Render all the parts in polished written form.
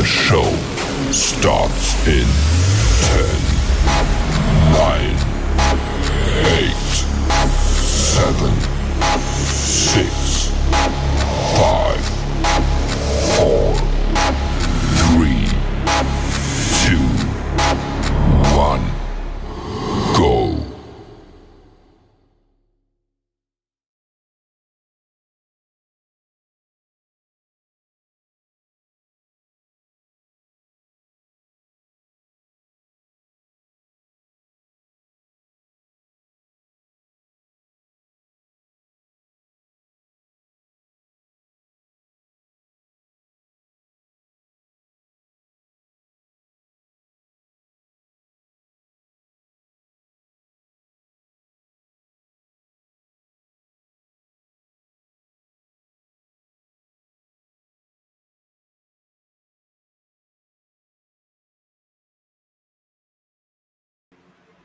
show starts in 10, 9, 8, 7, 6, 5, 4, 3, 2, 1, go.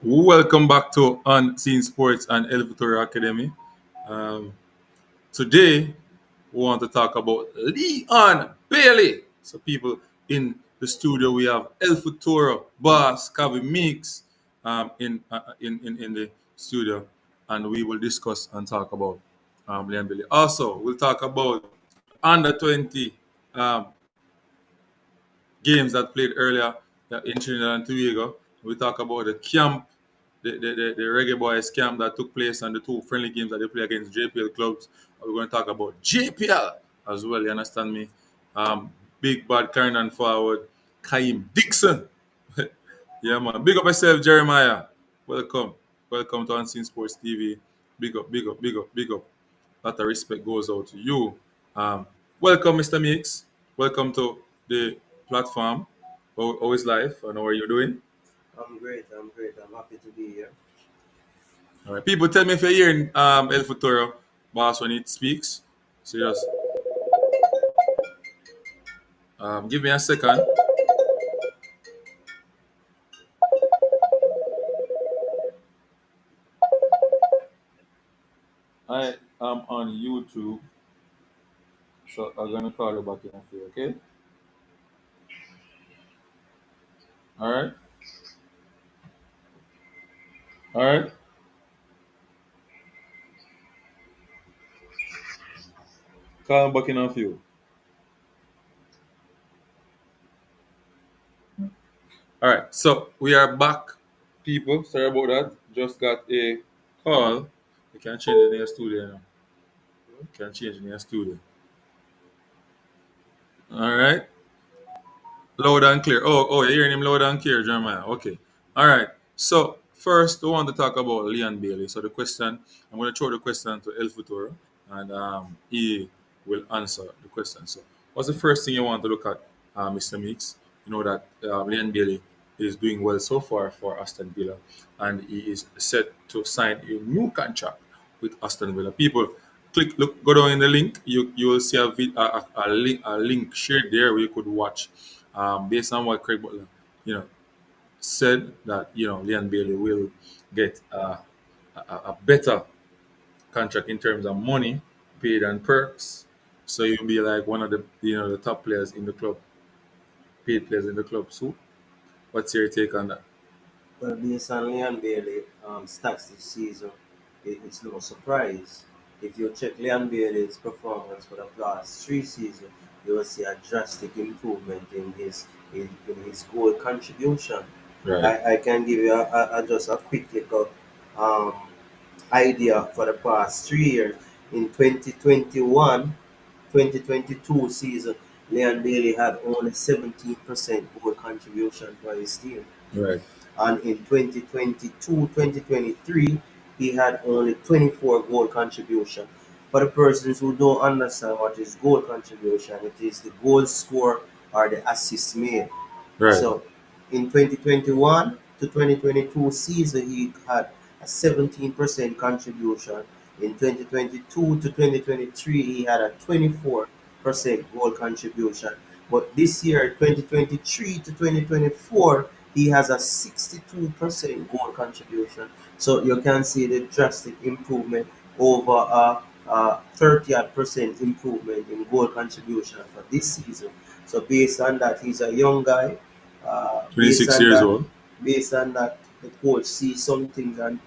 Welcome back to Unseen Sports and Elvatory Academy. Um, Today, we want to talk about Leon Bailey. So, people in the studio, we have El Futuro, Boss, Cavi Mix in the studio, and we will discuss and talk about Leon Bailey. Also, we'll talk about under 20 um, games that played earlier in Trinidad and Tobago. We talk about the camp, the Reggae Boys camp that took place and the two friendly games that they play against JPL clubs. We're going to talk about JPL as well, you understand me? Big bad carrying on forward, Kaim Dixon. Yeah, man. Big up yourself, Jeremiah. Welcome. Welcome to Unseen Sports TV. Big up, big up, big up, big up. Lot of respect goes out to you. Welcome, Mr. Mix. Welcome to the platform. How is life and how are you doing? I'm great. I'm great. I'm happy to be here. All right. People, tell me if you're hearing El Futuro boss when it speaks. So just give me a second. I am on YouTube, so I'm gonna call you back in a few. Okay. All right. All right. Call back in a few. All right. So we are back, people. Sorry about that. Just got a call. You can change it in your studio now. You can change it in your studio. All right. Loud and clear. You're hearing him loud and clear, Jeremiah. Okay. All right. So first, we want to talk about Leon Bailey. So the question, I'm going to throw the question to El Futuro, and he will answer the question. So, what's the first thing you want to look at, Mr. Meeks? You know that Leon Bailey is doing well so far for Aston Villa, and he is set to sign a new contract with Aston Villa. People, go down in the link. You will see a link shared there where you could watch based on what Craig Butler, you know, said that Leon Bailey will get a better contract in terms of money paid and perks. So you'll be like one of the top players in the club, paid players in the club. So what's your take on that? Well, based on Leon Bailey stats this season, it's no surprise. If you check Leon Bailey's performance for the last three seasons, you will see a drastic improvement in his goal contribution. Right. I can give you just a quick little um, idea for the past 3 years. In 2021-2022 season, Leon Bailey had only 17% goal contribution for his team. Right. And in 2022-2023, he had only 24 goal contribution. For the persons who don't understand what is goal contribution, it is the goal score or the assist made. Right. So in 2021 to 2022 season, he had a 17% contribution. In 2022 to 2023, he had a 24% goal contribution. But this year, 2023 to 2024, he has a 62% goal contribution. So you can see the drastic improvement over a 30% improvement in goal contribution for this season. So based on that, he's a young guy. Based 26 on years that, old. the coach sees some things and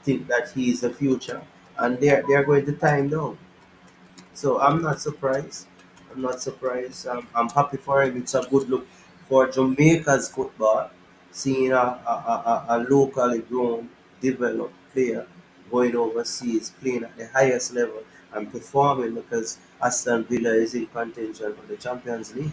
think that he is the future, and they're going to tie him down. So I'm not surprised. I'm not surprised. I'm happy for him. It's a good look for Jamaica's football, seeing a locally grown, developed player going overseas, playing at the highest level and performing because Aston Villa is in contention for the Champions League.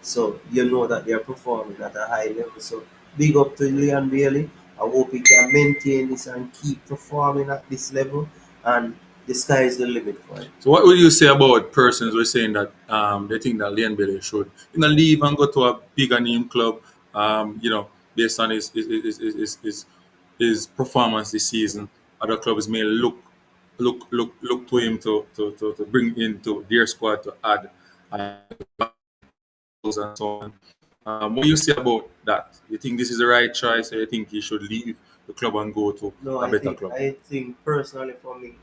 So you know that they're performing at a high level. So big up to Leon Bailey. I hope he can maintain this and keep performing at this level. And the sky is the limit for him. So what would you say about persons who are saying that they think that Leon Bailey should leave and go to a bigger name club, based on his performance this season. Other clubs may look to him to bring into their squad to add goals and so on. What do you say about that? You think this is the right choice, or you think he should leave the club and go to No, a better club? I think personally for me,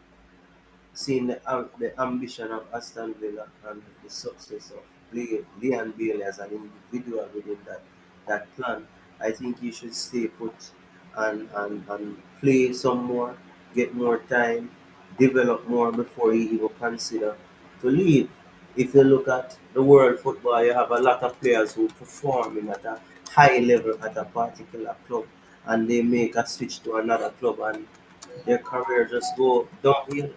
seeing the ambition of Aston Villa and the success of Leon Bailey as an individual within that plan, I think he should stay put and play some more, get more time, develop more before he even consider to leave. If you look at the world football, you have a lot of players who performing at a high level at a particular club, and they make a switch to another club and their career just go downhill.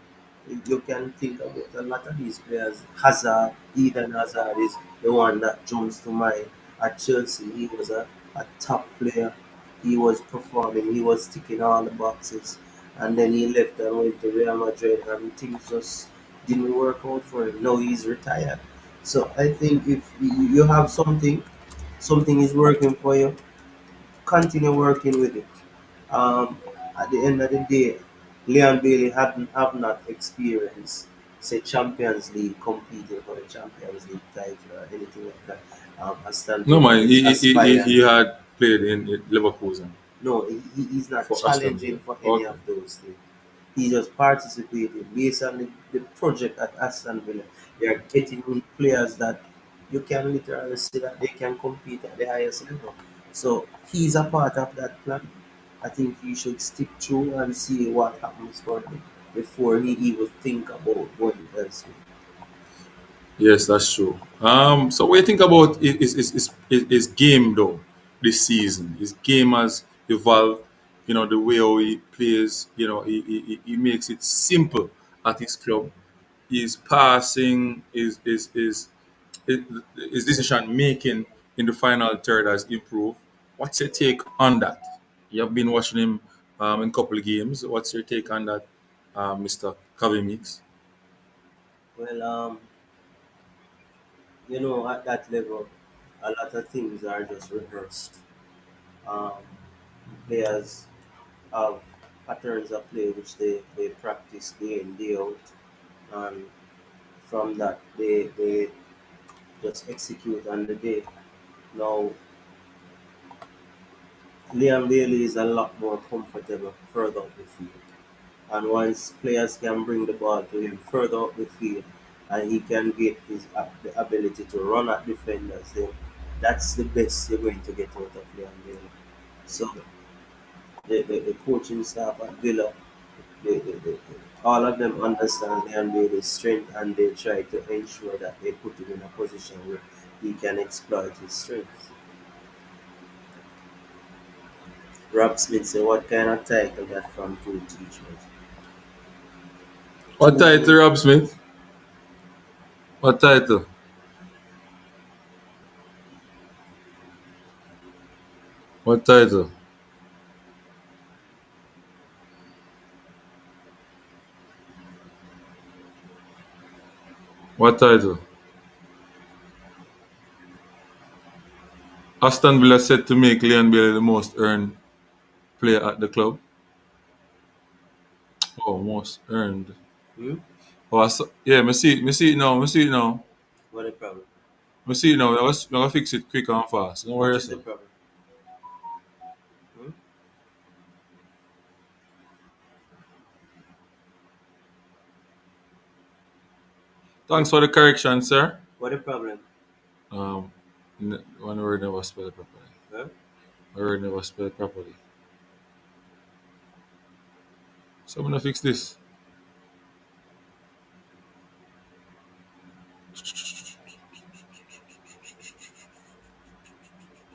You can think about a lot of these players. Hazard, Eden Hazard is the one that jumps to mind. At Chelsea, he was a top player. He was performing, he was ticking all the boxes. And then he left and went to Real Madrid, and things just didn't work out for him. Now he's retired. So I think if you have something is working for you, continue working with it. Um, at the end of the day, Leon Bailey have not experienced, say, Champions League, competing for the Champions League title or anything like that. Aston No Villa man, is he aspiring. had played in Leverkusen No, he's not for Aston challenging Villa. for any Okay. of those things. He just participated based on the project at Aston Villa. They are getting in players that you can literally see that they can compete at the highest level. So he's a part of that plan. I think he should stick through and see what happens for him before he even think about going elsewhere. Yes, that's true. So what do you think about his game though this season? His game has evolved. The way how he plays. He makes it simple at his club. His passing, his, his decision making in the final third has improved. What's your take on that? You have been watching him in a couple of games. What's your take on that, Mr. Kevin Mix? Well, at that level, a lot of things are just rehearsed. Um, Players have patterns of play which they practice day in, day out, and from that they just execute on the day. Now, Liam Bailey is a lot more comfortable further up the field. And once players can bring the ball to him further up the field and he can get the ability to run at defenders, then that's the best you're going to get out of Liam Bailey. So the coaching staff at Villa, they, all of them understand Liam Bailey's strength and they try to ensure that they put him in a position where he can exploit his strengths. Rob Smith said, what kind of title that from two teachers? What title, Rob Smith? What title? What title? What title? Aston Villa set to make Leon Bailey the most earned player at the club. Oh, most earned. Hmm? Oh, yeah, me see it now. Me see it now. What a problem? Me see it now. I'm gonna fix it quick and fast. Don't worry What is the yourself. problem? Hmm? Thanks for the correction, sir. What a problem? Um, One word never spelled properly. Huh? One word never spelled properly. So I'm gonna fix this.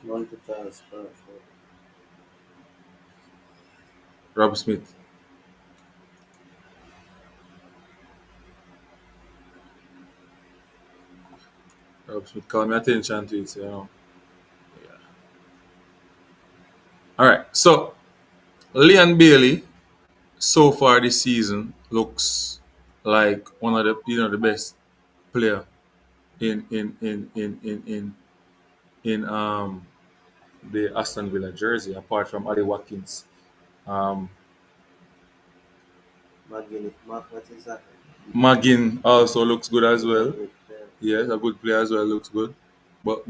Multitask. Rob Smith. Rob Smith call me attention to it, you know. Yeah. Alright, so Leon Bailey so far this season looks like one of the best player in the Aston Villa jersey apart from Ali Watkins. Um, What is that? Magin also looks good as He's a well. good player. Yes, a good player as well, looks good. But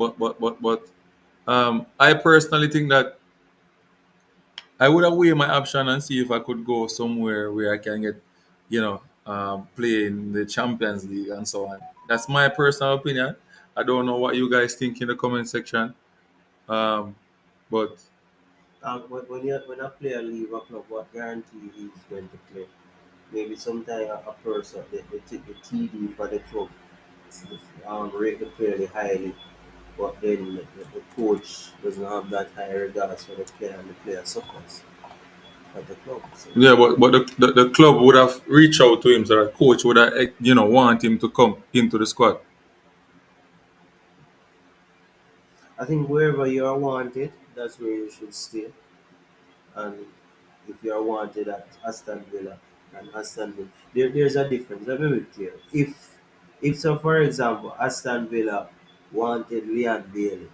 I personally think that I would have weighed my option and see if I could go somewhere where I can get, play in the Champions League and so on. That's my personal opinion. I don't know what you guys think in the comment section. Um, but When a player leave a club, what guarantee he's going to play? Maybe sometime a person, the TD for the club, rate the player highly, but then the coach doesn't have that high regards for the player and the player suffers at the club. So yeah, but the club would have reached out to him, so the coach would have want him to come into the squad. I think wherever you are wanted, that's where you should stay. And if you are wanted at Aston Villa and Aston Villa, there's a difference. Let me be clear. If so, for example, Aston Villa wanted Leon Bailey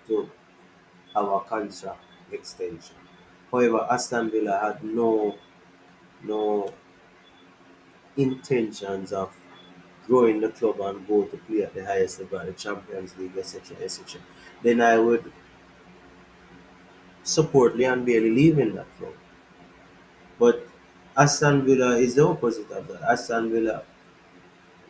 to have a contract extension. However, Aston Villa had no intentions of growing the club and go to play at the highest level, the Champions League, etc., etc. Then I would support Leon Bailey leaving that club. But Aston Villa is the opposite of that. Aston Villa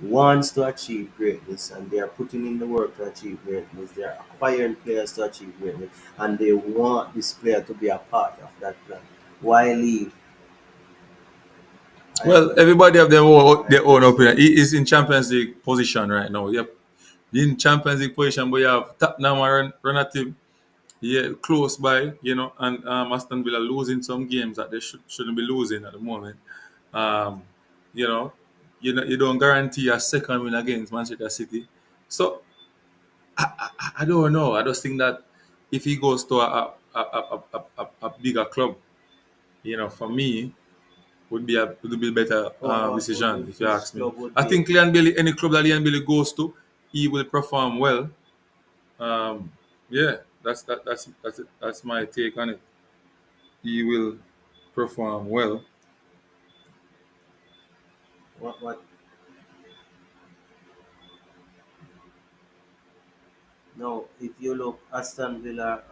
wants to achieve greatness and they are putting in the work to achieve greatness. They are acquiring players to achieve greatness and they want this player to be a part of that plan. Why leave? I Well, think everybody have I their own personally opinion. He is in Champions League position right now. Yep, in Champions League position, but you have Tottenham and relative, yeah, close by, and Aston Villa losing some games that they shouldn't be losing at the moment. Um, you know, you don't guarantee a second win against Manchester City. So I don't know. I just think that if he goes to a bigger club, for me, would be a better decision if you which ask me. club would I be think Leon Bailey, any club that Leon Bailey goes to, he will perform well. Um, yeah, that's my take on it. He will perform well. what no, if you look Aston Villa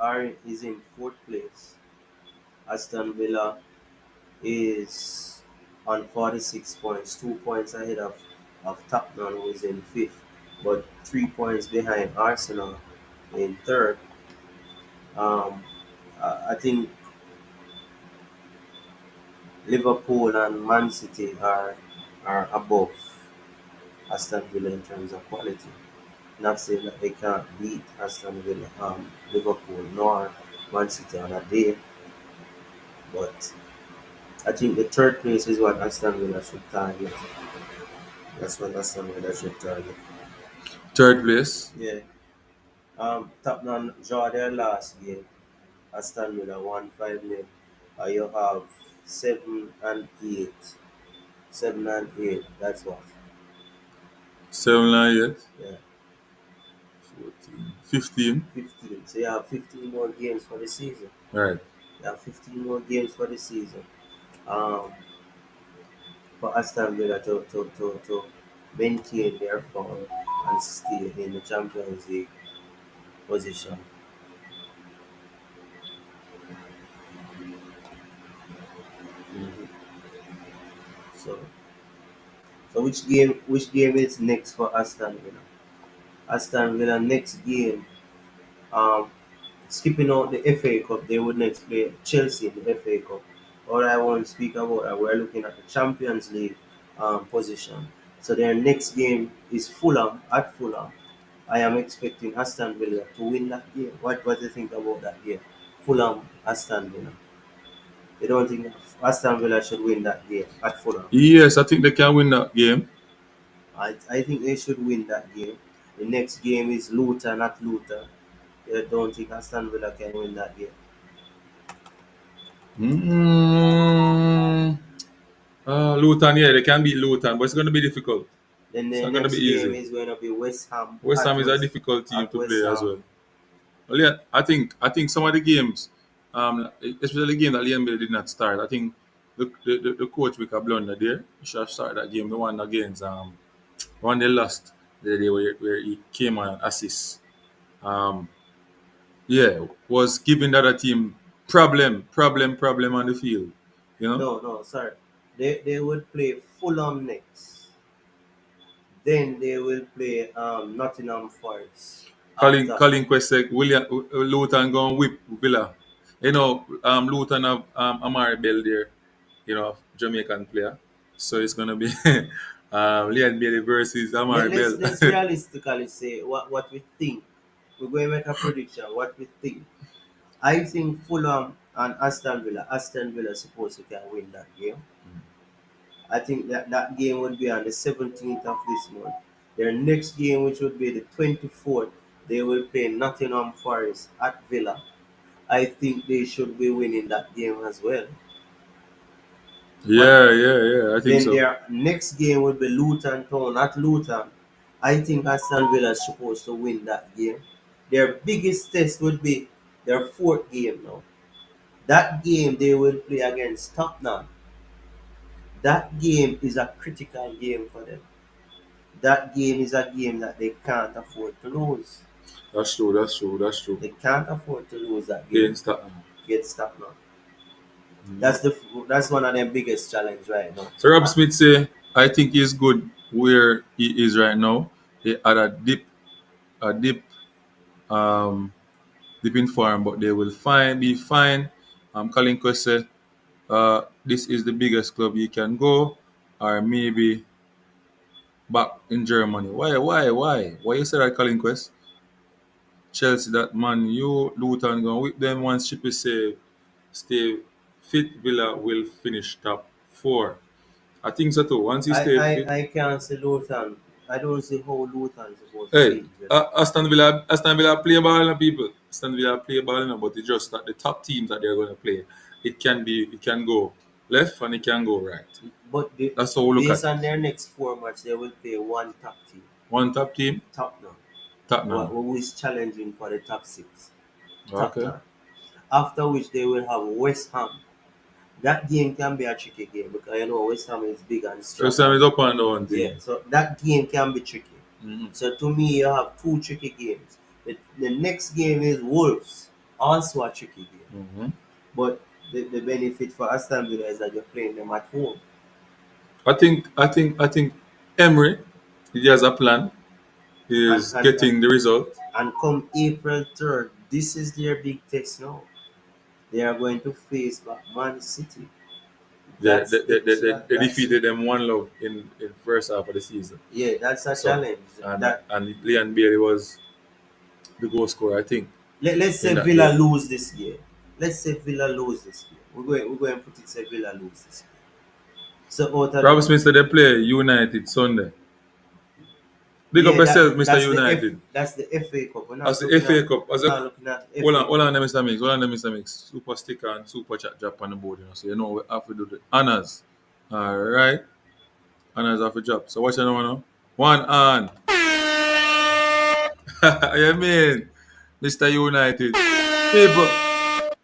is in fourth place. Aston Villa is on 46 points, 2 points ahead of Tottenham, who is in fifth, but 3 points behind Arsenal in third. Um, I think Liverpool and Man City are above Aston Villa in terms of quality. Not saying that they can't beat Aston Villa, Liverpool, nor Man City on a day, but I think the third place is what Aston Villa should target. That's what Aston Villa should target. Third place. Yeah. Tottenham draw their last game. Aston Villa won 5-0. You have 7 and 8. 7 and 8. That's what. 7 and 8, Yeah. 14, 15. 15. So you have 15 more games for the season. Right. You have 15 more games for the season. Um, for Aston Villa to maintain their form and stay in the Champions League position. Mhm. So, so which game is next for Aston Villa? Aston Villa next game Um, skipping out the FA Cup, they would next play Chelsea in the FA Cup. All I want to speak about, we're looking at the Champions League position. So their next game is Fulham at Fulham. I am expecting Aston Villa to win that game. What do you think about that game? Fulham, Aston Villa. You don't think Aston Villa should win that game at Fulham? Yes, I think they can win that game. I think they should win that game. The next game is Luton at Luton. You don't think Aston Villa can win that game? Mm, Luton, yeah, they can beat Luton, but it's going to be difficult. Then It's the not going to be next game easy. is going to be West Ham West Ham is a difficult team at to West play as Ham. well. Well, yeah, I think some of the games, especially the game that Liam Bill did not start, I think the coach make a blunder there. He should have started that game, the one against one they lost the day where he came on and assist. Um, yeah, was giving the other team problem on the field. You know, No, sorry. They would play Fulham next. Then they will play Nottingham Forest after. Colin Quest said William Luton going whip Villa. You know, Luton have Amari Bell there. You know, Jamaican player. So it's gonna be Leon Bailey versus Amari Bell. Let's realistically say what we think. We're going to make a prediction. What we think. I think Fulham and Aston Villa. Aston Villa supposed to can win that game. I think that game would be on the 17th of this month. Their next game, which would be the 24th, they will play Nottingham Forest at Villa. I think they should be winning that game as well. But Yeah. I think then so. their next game would be Luton Town at Luton. I think Aston Villa is supposed to win that game. Their biggest test would be their fourth game now. That game they will play against Tottenham. That game is a critical game for them. That game is a game that they can't afford to lose. That's true. That's true. They can't afford to lose that game Against Tottenham. against Tottenham. That's one of their biggest challenge right now. So Rob Smith say, I think he's good where he is right now. He had a um, dip in form, but they will be fine. Colin Quest say, this is the biggest club you can go, or maybe back in Germany. Why you say that, Colin Quest? Chelsea, that man, you Luton going with them once ship is saved. Stay fit. Villa will finish top four. I think so too. Once he I, stay fit. I can't see Luton. I don't see how Luton is supposed to Hey, beat Villa. Aston Villa play ball, you people. Aston Villa play ball, but it's just that the top teams that they're going to play, it can go left and it can go right. But That's how we look at based it. on their next four matches, they will play one top team, One top team, Tottenham, Tottenham. who is challenging for the top six. Okay. Tottenham. After which they will have West Ham. That game can be a tricky game because you know West Ham is big and strong. First time is up and down Yeah, team. so that game can be tricky. Mhm. So to me, you have two tricky games. The next game is Wolves, also a tricky game. Mhm. But the benefit for Aston Villa is that you're playing them at home. I think Emery, he has a plan. He And is and, getting the result. and come April 3rd, this is their big test now. They are going to face back Man City. They, That's they, they, it. they, they they defeated them 1-0 in first half of the season. Yeah, that's a So challenge. and That and Leon Bailey was the goal scorer, I think, let's say in that Villa game. lose this game. Let's say Villa lose this game. We're going to put it say Villa lose this game. So out of Rob Smith said they play United Sunday. Big up yeah, yourself, Mr. United. that's the FA Cup. We're not As the looking FA at Cup, we're not looking at hold FA on, hold Cup. on, there, Mr. Mix. Hold on, there, Mr. Mix. Super sticker and super chat drop on the board, So you know we have to do the honors. All right, honors have to drop. So watch you now. One on. You mean, Mr. United. People,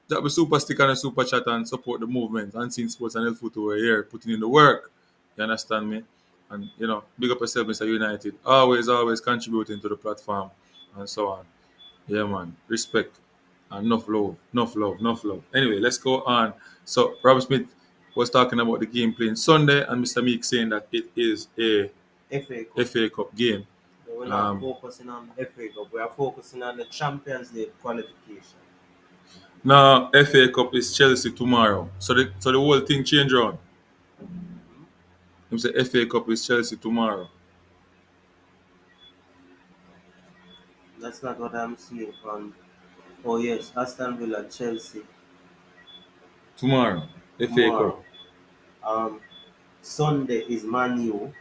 drop the super sticker and the super chat and support the movement. Unseen Sports and El Futu here, putting in the work. You understand me? And big up yourself, Mr. United. Always contributing to the platform and so on. Yeah, man. Respect and enough love. Anyway, let's go on. So, Rob Smith was talking about the game playing Sunday, and Mr. Meek saying that it is a FA Cup. FA Cup game. So we're not Um, focusing on the FA Cup. We are focusing on the Champions League qualification. Now FA Cup is Chelsea tomorrow. So the whole thing change around. Him say FA Cup is Chelsea tomorrow. That's not what I'm seeing from. Oh yes, Aston Villa, Chelsea Tomorrow. FA Cup. tomorrow. Um, Sunday is Man U.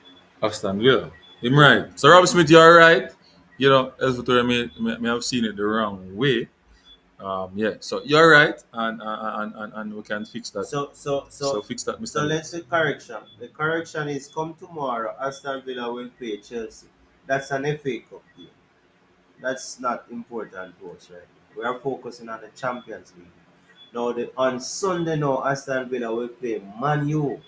Aston Villa. Him right. So Rob Smith, you alright? You know, Elfatory may have seen it the wrong way. Yeah. So you're right, and we can fix that. So so So so fix that, so Mr. let's Mix. say correction. The correction is come tomorrow. Aston Villa will play Chelsea. That's an FA Cup game. That's not important to us right now. We are focusing on the Champions League. Now on Sunday now Aston Villa will play Man U.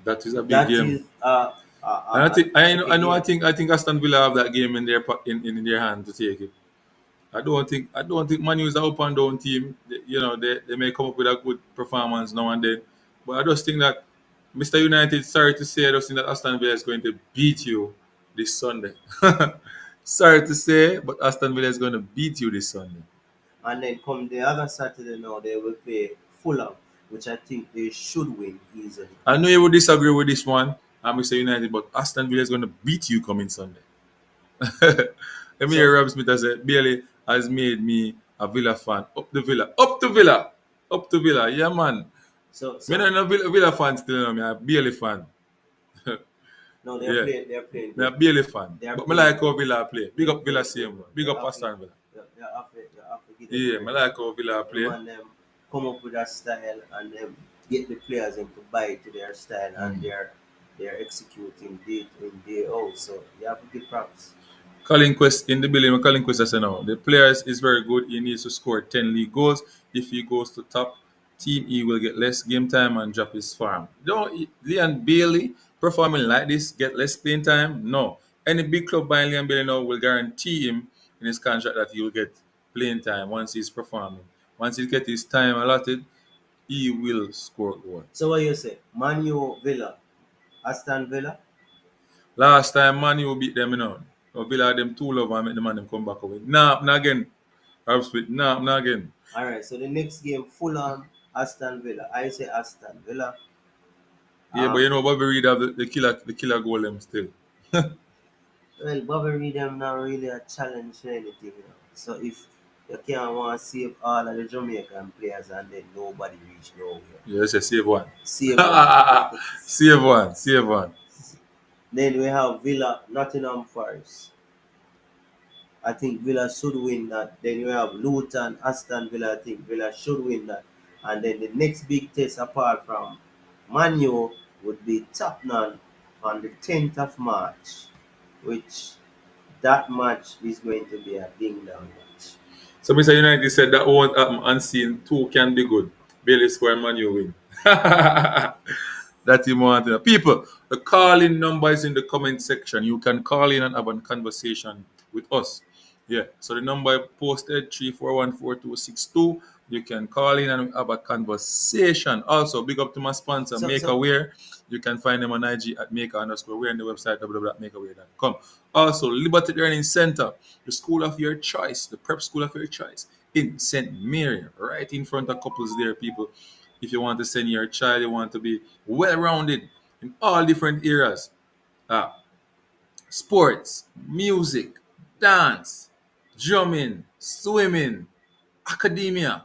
That is a big That game. is And I think I know tricky I know game. I think Aston Villa have that game in their in their hand to take it. I don't think Man U is a up and down team. They may come up with a good performance now and then, but I just think that Mr. United, sorry to say, I just think that Aston Villa is going to beat you this Sunday. Sorry to say, but Aston Villa is going to beat you this Sunday. And then come the other Saturday now they will play Fulham, which I think they should win easily. I know you would disagree with this one, Mr. United, but Aston Villa is going to beat you coming Sunday. Let me So hear Rob Smith say, Bailey has made me a Villa fan. Up the Villa. Up to Villa. Up to Villa. Yeah, man. so Me so not a Villa fan still, no. Me a Bailey fan. no Yeah. they're playing Me a good. Bailey fan. They are But me playing like good. how Villa play. Big They're up Villa playing good, same way. but Big up Aston Villa. you have to give them Yeah, me credit. like how Villa Them play. and them come up with that style and them get the players them to buy to their style and Mm. they're executing day in day out. So you have to give props. Colin Quest in the building. Colin Quest says now the players is very good. He needs to score 10 league goals. If he goes to top team, he will get less game time and drop his farm. Don't Leon Bailey performing like this get less playing time? No. Any big club buying Leon Bailey now will guarantee him in his contract that he will get playing time once he's performing. Once he get his time allotted, he will score goal. So what you say? Manu Villa, Aston Villa. Last time Man U beat them, So Villa them two love and make the man them come back away. Nah, not again. Rob Smith, nah, not again. All right. So the next game, Fulham, Aston Villa. I say Aston Villa. Yeah, but Bobby Reed have the killer goal them still. Well, Bobby Reed them not really a challenge for anything. So if you can't want to save all of the Jamaican players and then nobody reach nowhere, Yeah, say save one. save one. Save one, save one. Then we have Villa, Nottingham Forest. I think Villa should win that. Then you have Luton, Aston Villa. I think Villa should win that. And then the next big test apart from Manu would be Tottenham on the 10th of March, which that match is going to be a ding dong match. So Mr. United said that won't happen unseen. Two can be good. Bailey square man you win. That you want to know. People, the call-in number is in the comment section. You can call in and have a conversation with us. Yeah. So the number I posted 3414262. You can call in and have a conversation. Also, big up to my sponsor, So Make so Aware. You can find them on IG at Maker_. We're on the website www.makeaware.com. Also, Liberty Learning Center, the school of your choice, the prep school of your choice in St. Mary, right in front of couples there, people. If you want to send your child, you want to be well rounded in all different areas, uh, sports, music, dance, drumming, swimming, academia,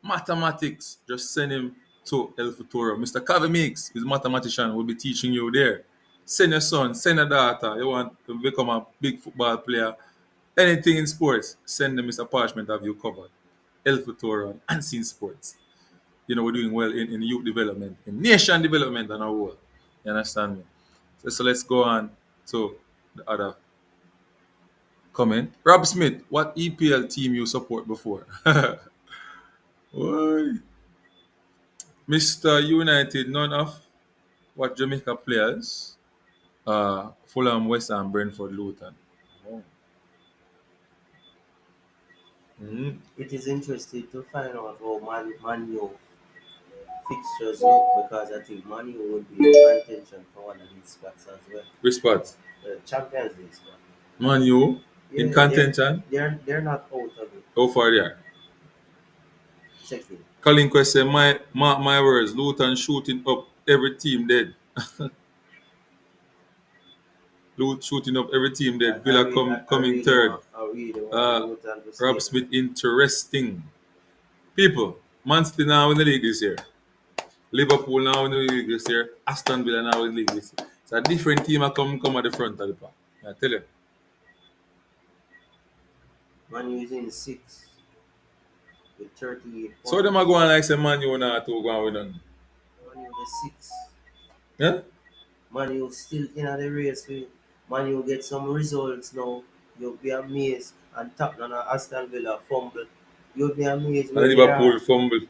mathematics, just send him to El Futuro. Mr. Kavimix, his mathematician, will be teaching you there. Send your son, send your daughter. You want to become a big football player, anything in sports, send them Mr. Parchment have you covered. El Futuro and Unseen Sports. We're doing well in youth development, in nation development and our world. You understand me? So let's go on to the other comment. Rob Smith, what EPL team you support before? Oi. Mr. United, none of what Jamaica players? Fulham, West Ham, Brentford, Luton. Oh. Mhm. it is interesting to find out how Manu fixtures look, because I think Man U would be in contention for one of these spots as well. Which spot? The Champions League spot. Man U in Yeah, contention. they're not out of it. How far they are? Check it. Colin Quest said, mark my words, Luton shooting up every team dead. Luton shooting up every team dead. Villa I coming really third. want Luton to stay. Rob Smith, interesting. People, Man City now in the league this year. Liverpool now in the league this year. Aston Villa now in the league this year. It's a different team that come at the front of the pack. I tell you. Man U is in 6 with 38 So them points. are going like say Man U now to go and win on. Man U is 6. Yeah? Man U still in the race. Man U get some results now. You'll be amazed. And Tottenham and Aston Villa fumble. You'll be amazed And where they Liverpool are. fumble.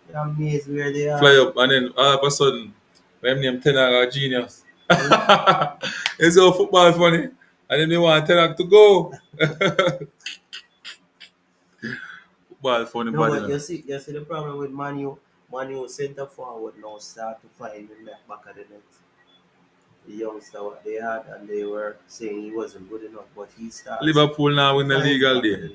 You're amazed where they Fly are. up and then all of a sudden when name Tenag a genius. And It's all football funny. And then they want Tenag to go. Football funny no, body but now. you see the problem with Man U. Man U centre forward now start to find in the back of the net. The youngster what they had, and they were saying he wasn't good enough, but he starts Liverpool now to win the find league the all back of day.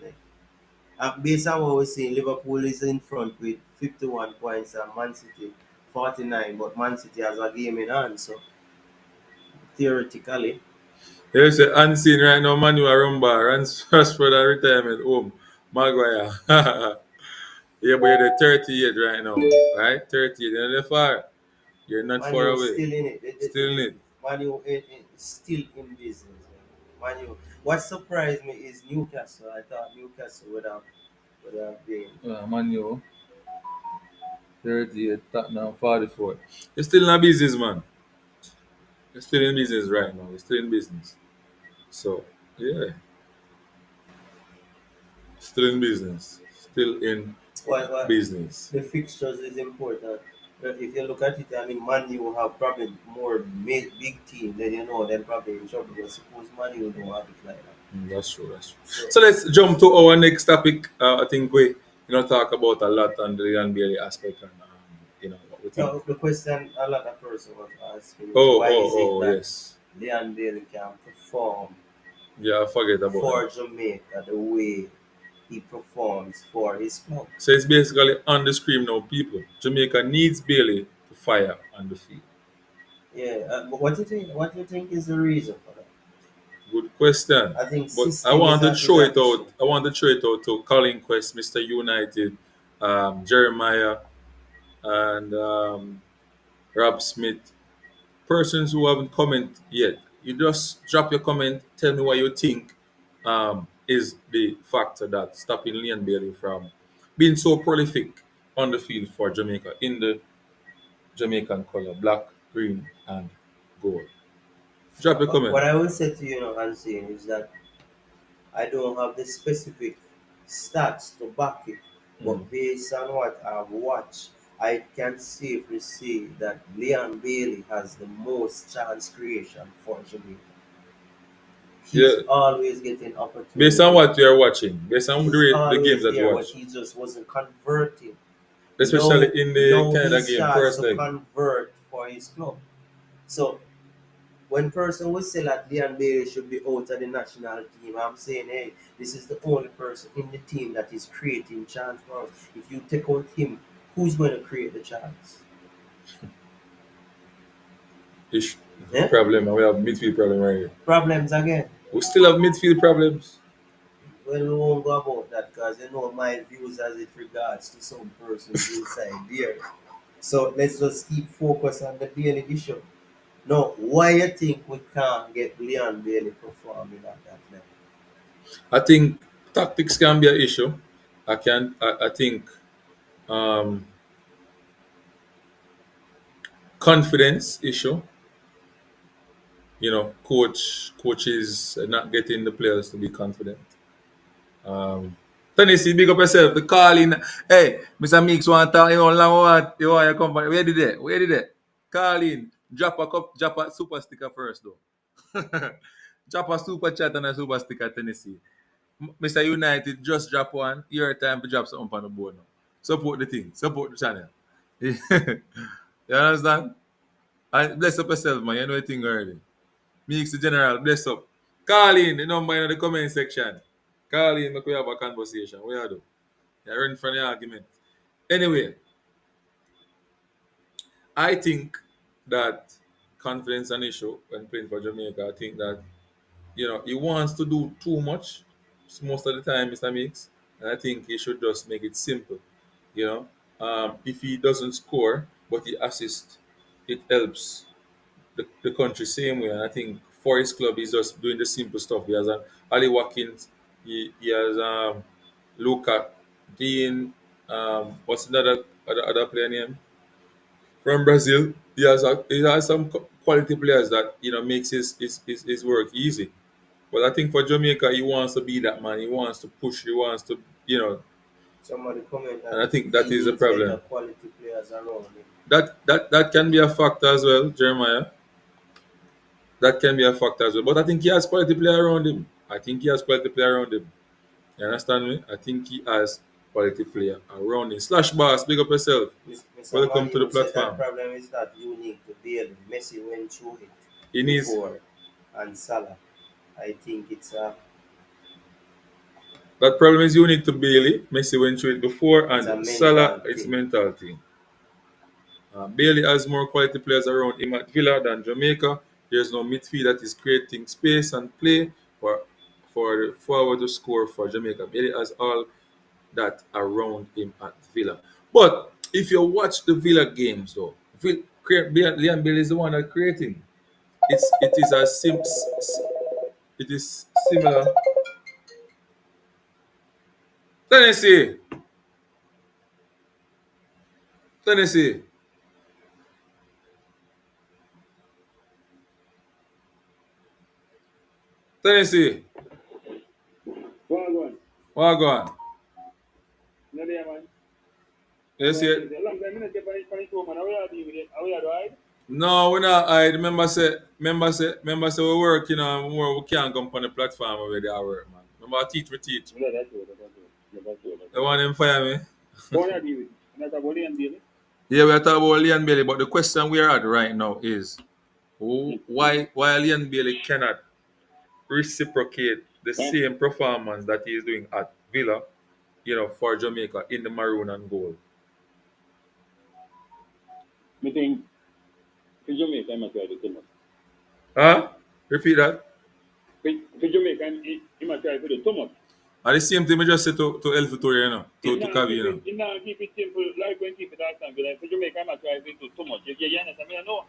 the net. Based on what we're seeing, Liverpool is in front with 51 points and Man City 49, but Man City has a game in hand, so theoretically, There's an unseen right now, Manuel Rumba, Rashford and retirement home. Maguire. Yeah, but you're the 38 right now, right? 38. You're not far. You're not Man far U away. still in it. Still in it. Man U still in business. Man U. What surprised me is Newcastle. I thought Newcastle would have been. Man U, 38, Tottenham, 44. You're still in business, man. You're still in business right now. You're still in business. So, yeah, still in business. Still in Well, business. the fixtures is important. But if you look at it, I mean, Man U have probably more big team than then probably in trouble. But suppose Man U don't have it like that. That's true. That's true. So, So let's jump to our next topic. I think we talk about a lot on the NBA aspect and what we think. now, the question a lot of person was asking is Oh, why oh, is it oh, that yes. Leon Bailey can perform Yeah, I forget about for that. Jamaica the way he performs for his club? So it's basically on the screen now, people. Jamaica needs Bailey to fire on the field. Yeah, but what do you think? What do you think is the reason for that? Good question. I think But I system want to is throw an it issue. out. I want to throw it out to Colin Quest, Mr. United, Jeremiah, and Rob Smith. Persons who haven't commented yet, you just drop your comment. Tell me what you think is the factor that stopping Leon Bailey from being so prolific on the field for Jamaica in the Jamaican color, black, green, and gold. Drop a comment. What I will say to you, Nancy, is that I don't have the specific stats to back it, Mm. but based on what I've watched, I can safely say that Leon Bailey has the most chance creation for Jamaica. He's Yeah, always getting based on opportunity. what you are watching, based on He's the games always that you there, but watch, he just wasn't converting. especially in the Now he Canada game, starts first to leg. convert for his club. So when person will say that Leon Bailey should be out of the national team, I'm saying, hey, this is the only person in the team that is creating chance for us. If you take out him, who's going to create the chance? Ish Yeah? problem, and we have midfield problem right here. Problems again. We still have midfield problems. Well, we won't go about that because my views as it regards to some persons inside there. So let's just keep focus on the Bailey issue. Now, why you think we can't get Leon Bailey performing at that level? I think tactics can be an issue. I think um, confidence issue. Coaches are not getting the players to be confident. Tennessee, big up yourself. The calling. Hey, Mr. Meeks want to talk. Long what? You want your company? Where did it? Where did it? Call in. Drop a super sticker first, though. Drop a super chat and a super sticker, Tennessee. Mr. United, just drop one. Your time to drop something on the board now. Support the thing. Support the channel. You understand? And bless up yourself, man. You know the thing already. Mix the general, bless up. Call in the number in the comment section. Call in, make we have a conversation. What you do? You're running from the argument. Anyway, I think that confidence an issue when playing for Jamaica. I think that he wants to do too much most of the time, Mr. Mix, and I think he should just make it simple. You know, if he doesn't score but he assists, it helps the country same way. And I think for his club, he's just doing the simple stuff. He has an Ali Watkins, he has Luca Dean, what's another other player name? From Brazil. He has some quality players that makes his work easy. But I think for Jamaica, he wants to be that man. He wants to push. He wants to Somebody comment and that I think that he is a needs better problem. quality players around him. That can be a factor as well, Jeremiah. That can be a factor as well. But I think he has quality player around him. I think he has quality player around him. You understand me? I think he has quality player around him. Slash boss, big up yourself. Mr. Welcome to the Manu said that platform. problem is not unique to Bale. Messi went through it He needs before, and Salah. I think that problem is unique to Bailey. Messi went through it before, it's a and Salah, mental it's thing. mental thing. Bailey has more quality players around him at Villa than Jamaica. There's no midfield that is creating space and play for the forward to score for Jamaica. Bailey has all that around him at Villa. But if you watch the Villa games, though, Liam Bailey is the one that creating. It is similar. Tennessee, Tennessee, Tennessee. Wagwan. Wagwan. No there, man. Yes, yeah. Long time I not get funny show, man. How you do with it? How you do, right? No, we're not. I remember say we're working on more. We can't come on the platform where they are work, man. Remember, I teach. No, that's true. That's true. They want them fire me. How you do with it? And that's a body and baby. Yeah, we're talking about Leon Bailey, but the question we're at right now is why Leon Bailey cannot reciprocate the Huh? same performance that he is doing at Villa, for Jamaica in the maroon and gold. Me think for Jamaica, I must try to do too much. Huh? Repeat that. For Jamaica, I must try to do too much. And the same thing we just said to El Futuri, It to now Kavi, keep it simple, like when keep it Aston Villa. For Jamaica, I must try to do too much. You understand? I know.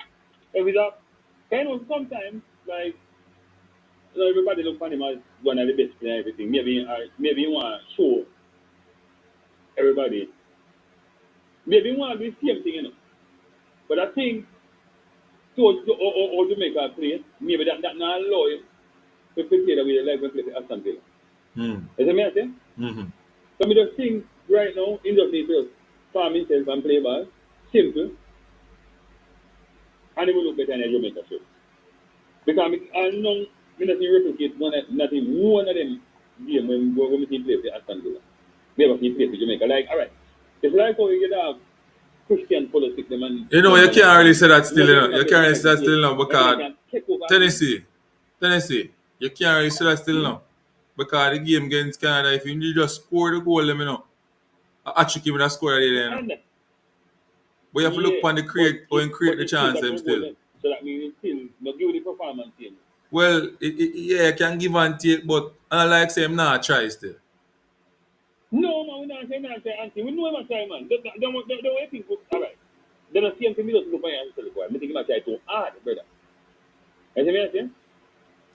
If it's up, sometimes, like, everybody look for him as one of the best players, everything. Maybe you want to show everybody. Maybe you want to do the same thing, But I think or Jamaica play, maybe that not allow you to play the way they like when play for Aston Villa. Hmm. Is that me I say? Mm-hmm. So I just think right now, he just need to farm himself and play ball. Simple. And he will look better than Jamaica should. Because I know I not see replicate one of them game when we see play for Aston Villa. We ever see play for Jamaica. Like, alright. It's like how you get a Christian politics them and You can't really say that still, You can't really say that still now because can take over Tennessee, you can't really say that still now. Because the game against Canada, if you just score the goal, let me know. I actually give that score there, and But you have to look upon the create but the chance them still. So that means still no give the performance in. Well, yeah, can give and take, but I like say him not try still. No, man, we not say anti. We know him a try, man. They wait think alright. They don't see him to me just look at him and say, I think he might try too hard, brother. You see what I'm saying?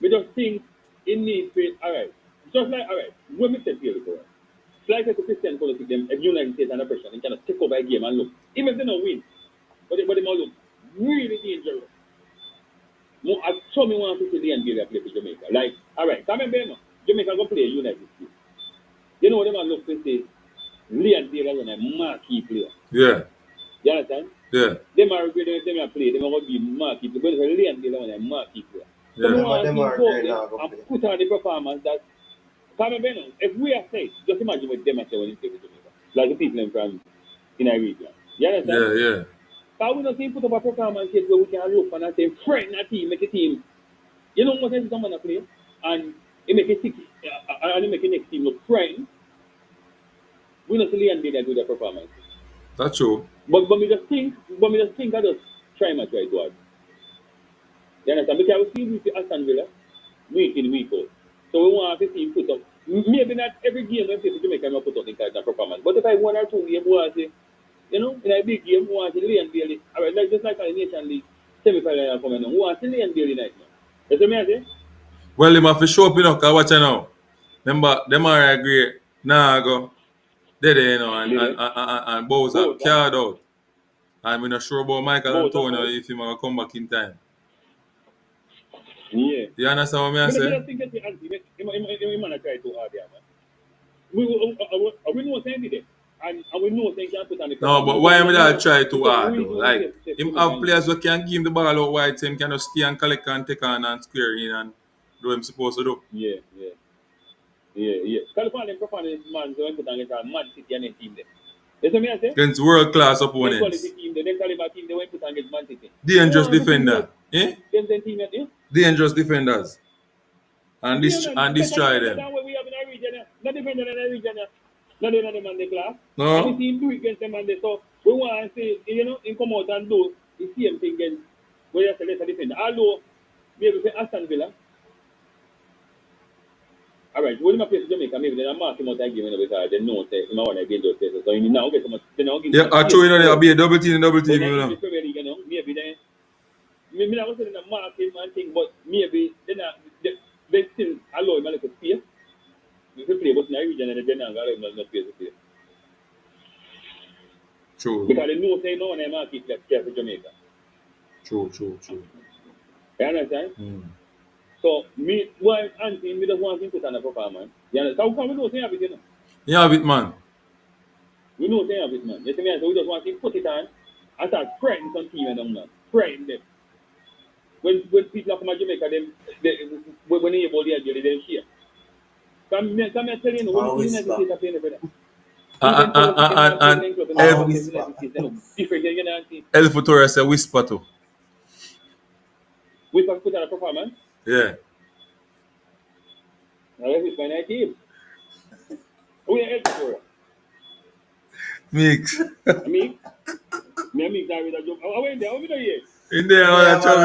We just think it needs to alright. Just like alright, when we said here before. It's like a Christian politics them if United States under pressure, they cannot take over a game and look. Even if they don't win. But they might look really dangerous. I saw me want to see the NBA play for Jamaica. Like, alright, come remember, Jamaica go play United States. You know what they man look to say? Leon Taylor is a marquee player. Yeah. You understand? Yeah. They are going to play, they are going to be marquee player. But Leon Taylor is a marquee player. Yeah. So we Some of want to them see are both great them now, go and play. put on the performance that come remember, if we are safe, just imagine what them are saying when they play for Jamaica. Like the people from in our region. You understand? Yeah. Because we don't see put up a performance yet where we can look and say, friend a team, make a team. You know what else someone play? And he make it 6 and he make the next team look friend. We don't see Leon Bailey do the performance. That's true. But me just think I just try my try to add. You understand? Because we see with Aston Villa week in, week out. So we want to see him put up. Maybe not every game when people Jamaica not put up in kind of performance. But if I 1 or 2 games, we want to see, you know, in a big game, we want to see Leon Bailey. All right, like just like a Nation League semi-final coming on. We want to see Leon Bailey night now. You see me I say? Well, him have to show up, you know, because watch it now. Remember, them are agree. Nah, go. There, you know, and Bowser carried out. And we're not sure about Michael Antonio if he might come back in time. Yeah. You understand what I say? I think that's the answer. He man try too hard there, man. We know saying it, and we know saying can put on the. No, but why am I try too hard though? Like, him have players who can give him the ball out wide, so him can just stay and collect and take on and square in and do what him supposed to do. Yeah. California performance man, so we put on against a Man City and a team there. You see me I say? Against world class opponents. Quality team, the caliber team, they went put on against Man City. Dangerous defender. Eh? Them team, yeah? Dangerous defenders. And destroy them. That's what we have in our region. Not defender in our region. Not in the man the class. No. And the team do it against them and they so we want to say, you know, in come out and do the same thing against where you say let's defender. Although maybe say Aston Villa. Alright, when I play to Jamaica, maybe they mark him out that game because they know say he want to get those places. So you now get so much they now give. Yeah, I told you know there'll be a double team, you know. Maybe then maybe I was saying the mark him and thing, but maybe they still allow him a little space. If you play, but in the region and they don't allow him a space to play. True. Because they know say no one market left here for Jamaica. True. You understand? Mm. So me just want him to put on a performance. You understand? So we know say have it, you know. Yeah, bit man. We know say have it, man. You see me? So we just want him to put it on and start praying some team and them man. Praying them. When people come to Jamaica, when they hear about the idea, they share. Come here, tell you, when the United States are playing, brother. And El Futuro say whisper too. We can put on a performance. Yeah. Now let's find a team. We are El Futuro. Mix. Me that with a joke. I went there, over there. In there, all that trouble.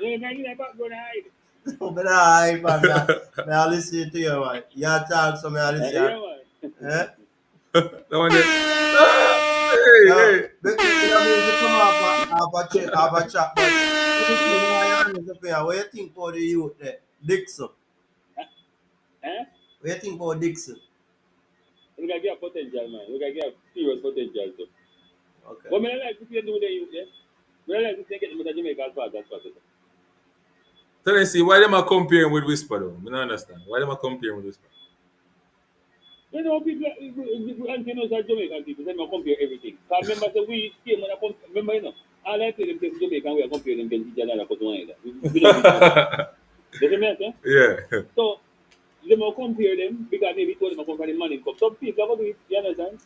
Yeah, man, you back going to hide. No, but I listen to you, man. You talk, so I listen. Yeah, man. Eh? That one there. Hey. But you come off a chat, but what you think about the youth there? Dixon. Eh? What you think about Dixon? We got to get potential, man. We got to get serious potential, too. Okay. But I like to see do the youth, yeah? I like to see get them to Jamaica as fast as possible. So let's see, why them are comparing with Whisper though? I don't understand. Why them are comparing with Whisper? You know, people, Antinos are Jamaican people, they compare everything. Because remember, so we came when I come, remember, you know, all I play them against Jamaica, we are comparing them against each other because one either. We don't see me, sir? Yeah. So, they will compare them because maybe told them to come from the Manning Cup. Some people have to do it, you understand?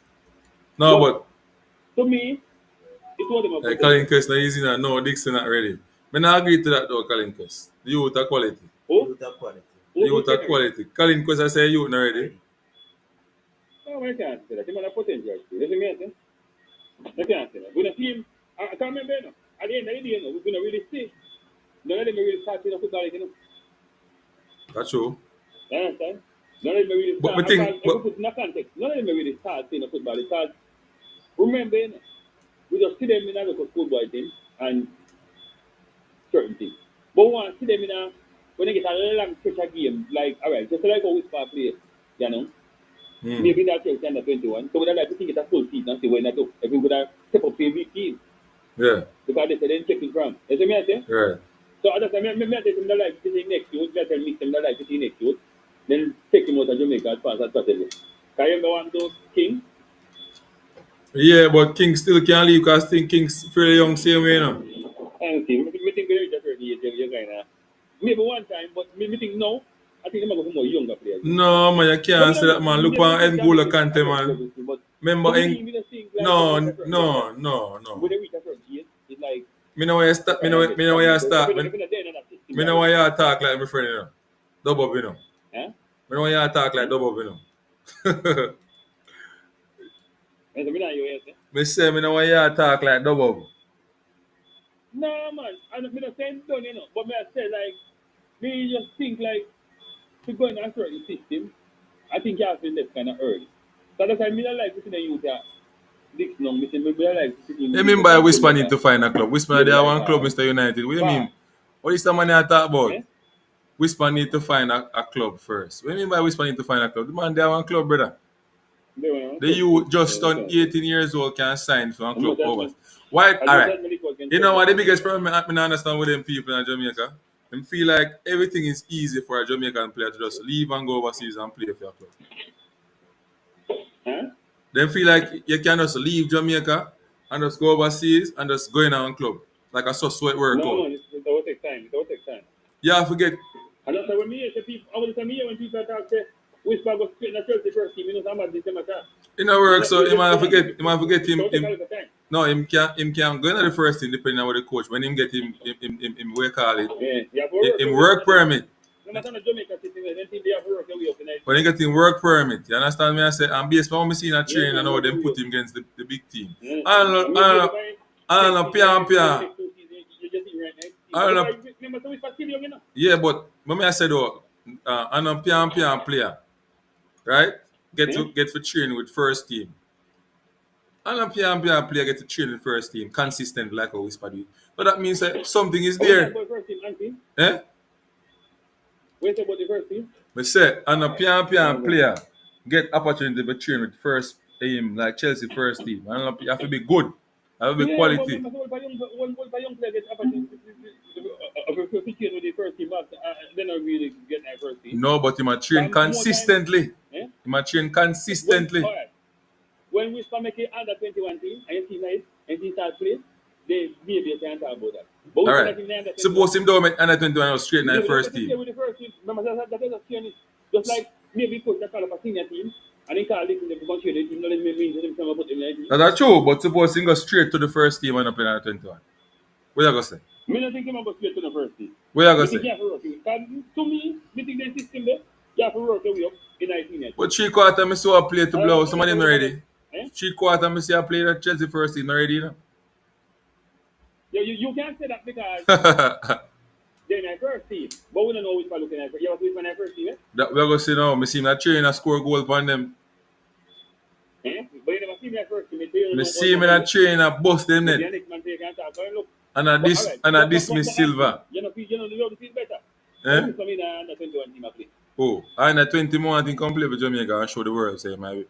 No, but to me, it told them like Colin Quest not easy now. No, Dixon not ready. I not agree to that though, Colin Quest. The youth are quality. Youth are quality. The youth are quality. Colin Quest I say youth not ready. No, I can't say that. He has potential. You see me, sir? I can't say that. When a team, I can't remember, you know, at the end of the day, you know, we're going to really see. None of them really start seeing football, you know. That's true. You understand? None of them really start. But put in a context, none of them really start seeing football because, remember, you know, we just see them in a local schoolboy team and certain things. But we want to see them in a, when they get a long pressure game, like, all right, just like how we start play, you know. Maybe that's your under 21. So we don't like to think it's a full season and see when I do. If we would have step up to a big team. Yeah. Because they say they're checking from. You see me I say? Right. So at the time, I tell them like to see next youth, I tell mix them like to see next youth. Then take him out of Jamaica as fast as possible. Can you go on to King? Yeah, but King still can't leave because I think King's fairly young same way, you know. I think they're just ready you're going to. Maybe one time, but me think no. I think they might go for more younger players. No, man, you can't say that, man. Look on N'Golo Kante, man. Remember, No, like no, when no. they reach a certain age, it's like Me know where you start. Me know where you start. if you're not there in that system, Me know why you talk like my friend, you know. Double up, you know. huh? Me know why you talk like double up, you know. And so we not you answer. Me say me know why you talk like double up. No man, I'm not saying done, you know. But me I say like me just think like to go in a certain system, I think you have to left kind of early. So that's why me not like to see the youth this no, me say me like to see You mean by Whisper need to find a club? Whisper there one club, Mr. United. What do you mean? What is the man you talk about? Eh? Whisper need to find a club first. What do you mean by Whisper need to find a club? The man there one club, brother. They were The youth just turned 18 years old can sign for a club over. as Why? much Alright. as medical can You tell know what the them. biggest problem I don't understand with them people in Jamaica? Them feel like everything is easy for a Jamaican player to just leave and go overseas and play for your club. Huh? They feel like you can just leave Jamaica and just go overseas and just go in a club. Like a so sweat workout. No, it will take time. It will take time. Yeah, forget. And that's why when me hear people, I will tell me when people talk say, Whisper go straight in the Chelsea first team, you know, somebody this them attack. In a work, so he might forget him. It will take a little time. No, him can go into the first team depending on what the coach. When him get him we call it. Yeah, you have to work. Him work permit. No matter the Jamaica system, then they have to work their way up in it. When he get him work permit, you understand me? I say, and based on what I see in a training, I know them put him against the big team. I don't know, Pia. Yeah, but when I said, I know Pia player, right? Get for training with first team. I know Pia player get to train with first team consistent like how Whisper do. But that means that something is there. Eh? Wait about the first team. But say, I know Pia player get opportunity to train with first team like Chelsea first team. I know you have to be good. You have to be quality. One young player gets opportunity to train with the first team, then I really get that first team. No, but you must train consistently. You must train consistently. When we start making under 21 team, and you see nice, and he start playing, they maybe can't talk about that. But all right. Suppose him don't make under 21 or straight in the first team. With the first team, remember that is a training. Just like maybe coach that call up a senior team, and he call this in the bunch of the team, not let me mean them come about him. That's true, but suppose him go straight to the first team and up in under 21. What you gonna say? Me not think him about straight to the first team. What you gonna say? To me, me think the system there, you have to work your way up in 19. But 3/4 I saw a play to blow. Some of them already. 3/4 I see a play that Chelsea first team already, you know. You can't say that because they're my first team. But we don't know which one looking at. You have to which one my first team, eh? That we're gonna see now. I see that train and score goal upon them. Eh? But you never see me at first team. I see him in that train and bust them net. And I dismiss Silva. You know the feel better. Eh? Come in under 21 team play. Oh, and at 20 more, I think come play for Jamaica and show the world. Say, maybe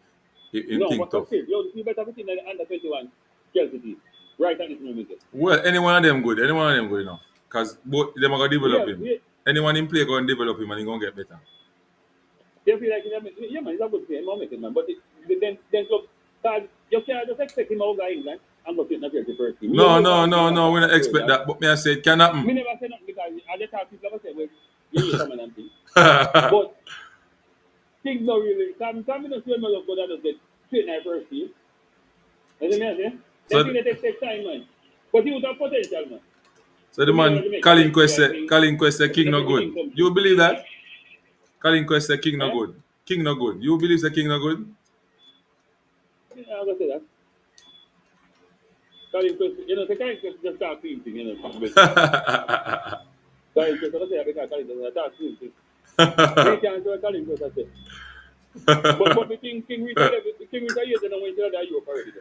no, think but tough. still, you feel better within the under 21 Chelsea team. Right at this moment. Well, any one of them good. Any one of them good enough. Because both them are going to develop him. Yeah. Anyone in play going to develop him and he's going to get better. They feel like, yeah, man, he's a good player, man. But then look, you can't just expect him over England and go to the first team. No, we don't expect that. But me I say it can happen. Me never say nothing because I just have people say, well, you need someone and things. But things not really. Come in see me look good and just get straight in the first team. You see me I say? So, they take time, man. But he would have potential, man. So the man Colin Quest say King no good. You believe that? Colin Quest say King no good. King no good. You believe the King no good? Yeah, I'm gonna say that. Colin Quest, the Colin Quest just start clean thing, Colin Quest, I say because Colin Quest start clean thing. They can't do Colin Quest, I say. But the King retired, and I went to the Europe already.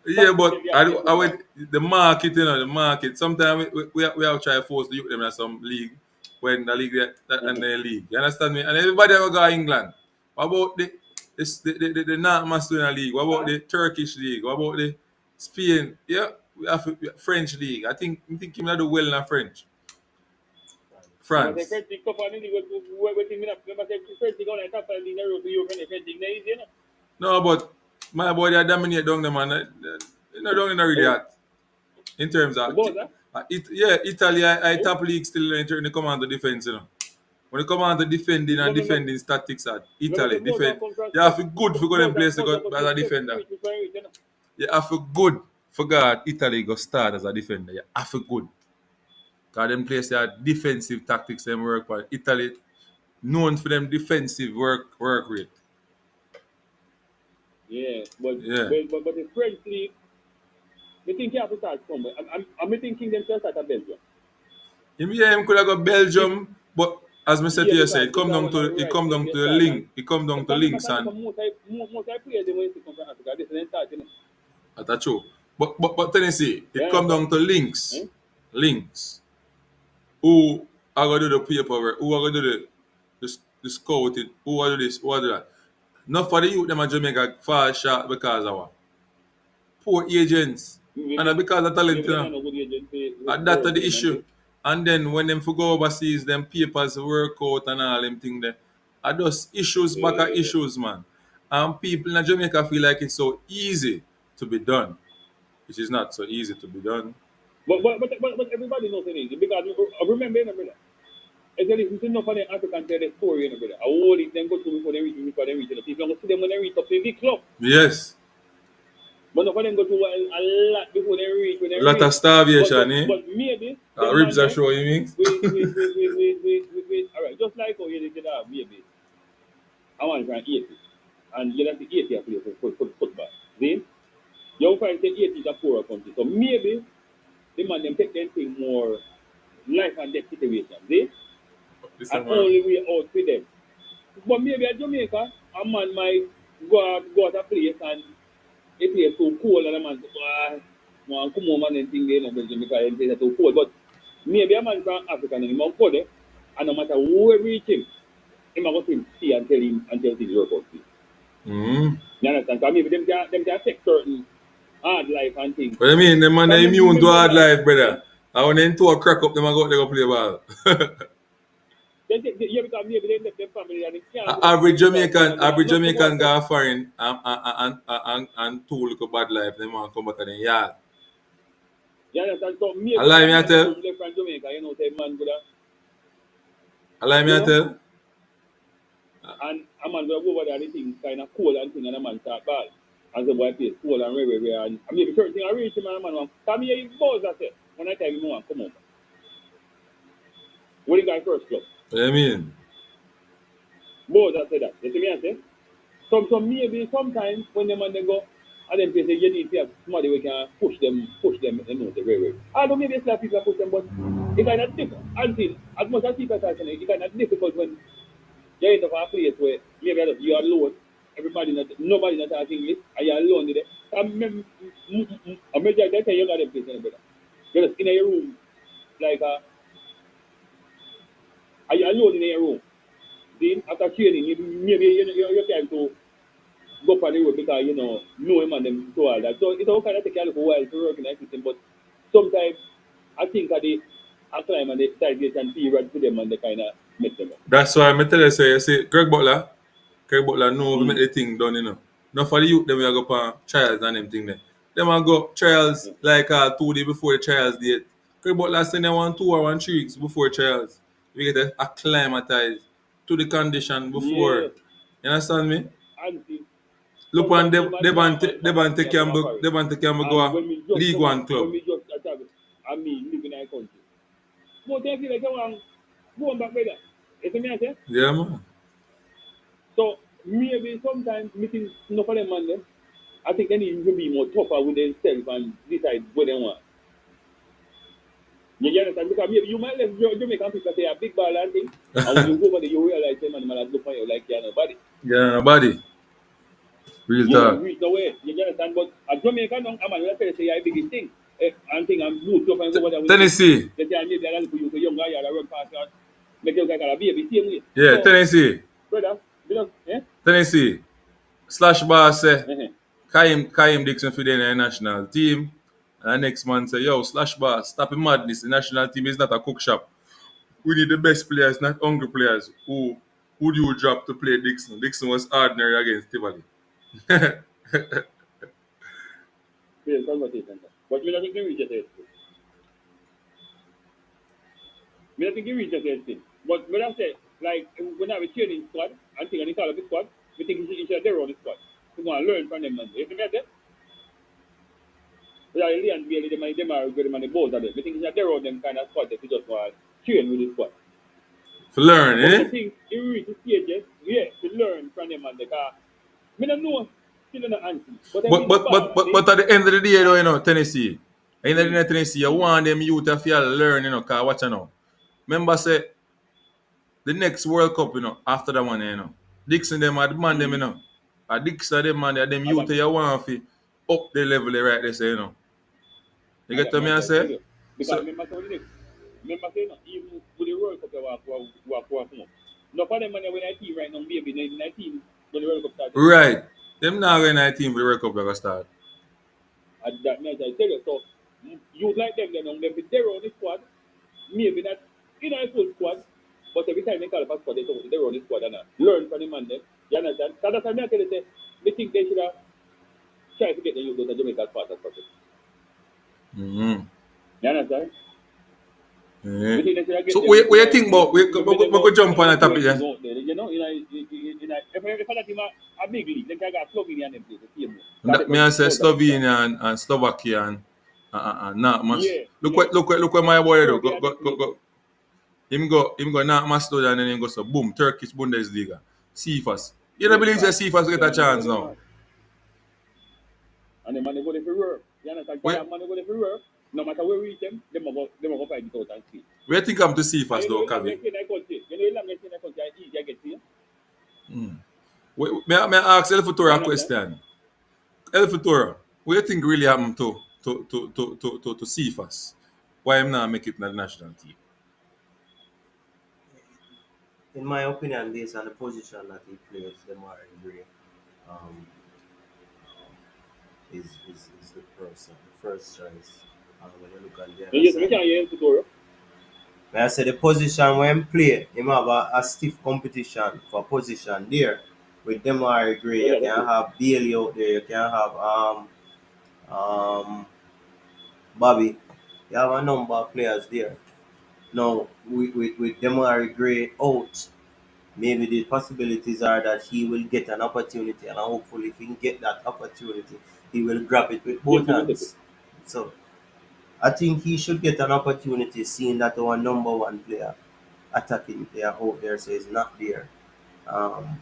Yeah, but I went the market. Sometimes we have to try to force the youth them in some league when the league and the league. You understand me? And everybody will go to England. What about the North Macedonian league? What about the Turkish league? What about the Spain? Yeah, we have French league. I think him do well in French. France. No, but my boy, they dominate down them, man. You know, down in really hot. In terms of, Italy, I top league still in the command to defense, you know. When it come on to defending statistics at Italy, defend, you have to good for going place to go as a defender. You have to good for God Italy go start as a defender. You have to good. Because them place their defensive tactics them work for Italy known for them defensive work rate. Yeah, but Yeah. the French league, I think you have to start somewhere. I'm thinking them to start at Belgium. Him could have got Belgium, but as I said to Yeah, you, say because when I it right come when down they to the start link. It come down to links because and most I play the way to come from Africa. This is then start, you know. that's true. But Tennessee, it Yeah, come understand? down to links. Eh? Links. Who are gonna do the paperwork? Who are gonna do the scouting? Who are do this? Who are do that? Not for the youth them at Jamaica fall short because of what? Poor agents. And Maybe because of talent, maybe you them know. not good agent pay And that's work the for them and issue. thing. And then when them for go overseas, them papers work out and all them thing there. Are those issues back at Yeah. issues, man. And people in Jamaica feel like it's so easy to be done. Which is not so easy to be done. But everybody knows it is because I remember, you know, brother. Actually, if you know for the African tell the story, you know, brother. I all it them go through before they reach the people. Go see them when they reach up to the club. Yes. But no for them go through a lot before they reach when A they lot of reach. starvation, eh? But maybe them Ribs man are there. showing me. Wait. All right, just like how you did that, maybe. I want to try 80. And you have to 80 a play for football. See? You find say 80 is a poorer country. So maybe the man them take them thing more life and death situation. See? And Listen, man. only way out with them. But maybe at Jamaica, a man might go out a place and a place so cold and a man say, man, come on man and thing there in Jamaica and place so cold. But maybe a man from Africa and he might go there and no matter who reach him, he might go to him see and tell things work out. Mm-hmm. You understand? Because maybe them can take certain hard life and things. But I mean, the man they immune to Remember hard that, life, eh? brother. And when they two a crack up, them a go out there go play ball. Yeah, because maybe they left their family and they can't go back to Average Jamaica Jamaican, and they have average nothing to go Jamaican outside. go foreign and two look a bad life. Them want come back and then yard. You understand? So maybe Allow a me I man tell. who left from Jamaica, you know, say man could have, Allow me you I know, tell. and a man will go over there, the things kind of cold and thing, and a man start bad. And the boy plays cold and rare, and maybe certain thing I reach him and a man want, come here, he goes, I say, when I tell him, no one, come over. What the guy first club? What I mean? Both I say that. You see me I say? So maybe sometimes when the man they go, and then say you need to have somebody who can push them, you know, the way. I don't maybe it's like people push them, but it's kind of difficult. Until, as much as people are saying, it's kind of difficult when you're in a place where maybe you're alone, nobody not talking English, and you're alone there. I maybe I tell you got them place, brother. You're just in your room, like, are you alone in your room? Then after training, maybe you can to go for the road because know him and them so all that. So it's all kind of take a little while to work in that system, but sometimes I think at the time and the stagnation period to them and they kind of mess them up. That's why I tell you say Greg Butler know we make the thing done, you know. Not for the youth them we go for trials and them thing there. Them a go trials Yeah. like 2 days before the trials date. Greg Butler send them 1 2 or 1 3 weeks before trials. We get acclimatized to the condition Yeah, before. You understand me? and see, Look on sometimes me man want man man man Devante can go Campbell for it. Devante Campbell go And a League One when club. we just attack, I mean live in our country. But they feel like you want go back better. You see me I say? Yeah man. So maybe sometimes meeting no for them man them, I think they need to be more tougher with themselves and decide what they want. You understand? Because maybe you might let Jamaican people say a big ball and thing, and when you go over there, you realize them and man look for you like you're nobody. Yeah nobody. Real You talk. reach the way. You understand? But a Jamaican, a man will say a big thing. And thing and move up and go over there with it. Tennessee. They say maybe a little you young guy or a run past you, make you like a baby same way. Yeah, So, Tennessee. brother, because, Tennessee. Slash bar say uh-huh. Kaim Dixon for the national team. And next man say, yo, Slash bar, stop the madness. The national team is not a cook shop. We need the best players, not hungry players. Who do you drop to play Dixon? Dixon was ordinary against Tivoli. Real conversation. But we don't think we reach the We don't think we reach the thing. But when I say, like, when I was training squad, and think I call up the squad, we think we should their own squad. We want to learn from them, man. You see me? Yeah, Lee and Bailey, them are good, man, both of them. I think they're on them kind of squad that we just want to train with the squad. To learn, But I eh? think it reach the stages, yeah, to learn from them and the car. I don't know, still in the answer. But I mean, the ball, But at the end of the day, though, you know, Tennessee. At the end of the day, Tennessee, you want them youth to feel learn, you know, because watch you know. Remember, say, the next World Cup, you know, after that one, you know, Dixon them are the man them, you know. Dixon them man, they are them youth you want to up the level right there, say, you know. You and get that to me, match I I tell say? you. Because So, remember something, remember saying, even with the World Cup, you no for them, when I team right now, maybe 19 when the World Cup started. right. Them now going 19 for the World Cup, like I start. And that match I tell you, so you like them, then on them, if they're on the squad, maybe not in a full squad, but every time they call up a squad, they're on the squad and learn from the man there. You understand? So that's why I tell you, say, they think they should have tried to get the youth out of Jamaica as fast as possible. Mm-hmm. You understand? Yeah. We think they should have get So, them, what you think about, we could jump on that topic, yeah? out there. You know, if a team a big league, they can get Slovenia and them play the same way. That me I say Slovenia and Slovakia and nah, Yeah, look where my boy do. Serbia and them play. Him go not Macedonia and then him go so boom, Turkish Bundesliga. Cephas. You don't Yeah, believe that Cephas get a man, they chance work them now? hard. And the man they go there for work. You understand? Where, Because man they go there for work. No matter where we reach them, they will go find it out and see. where you think I'm to And Cephas you know, though, you long Kavi? as in that country, you long as in that country, it's easy to get here. May I ask El You Futura a understand? question? El Futura, what you think really happened to Cephas? Why him not make it in the national team? In my opinion, based on the position that he plays, Demar Gray um, is the person, the first choice. When you look on the other Yes, we side, can hear Futuro. when I say the position where him play, him have a stiff competition for position there. With Demar Gray, Oh, you yeah, that's can it. have Bailey out there, you can have um Bobby. You have a number of players there. Now with Demar Gray out, maybe the possibilities are that he will get an opportunity, and hopefully, if he can get that opportunity, he will grab it with Yes, both we will take it. hands. So I think he should get an opportunity, seeing that our number one player, attacking player out there, so he's not there. Um,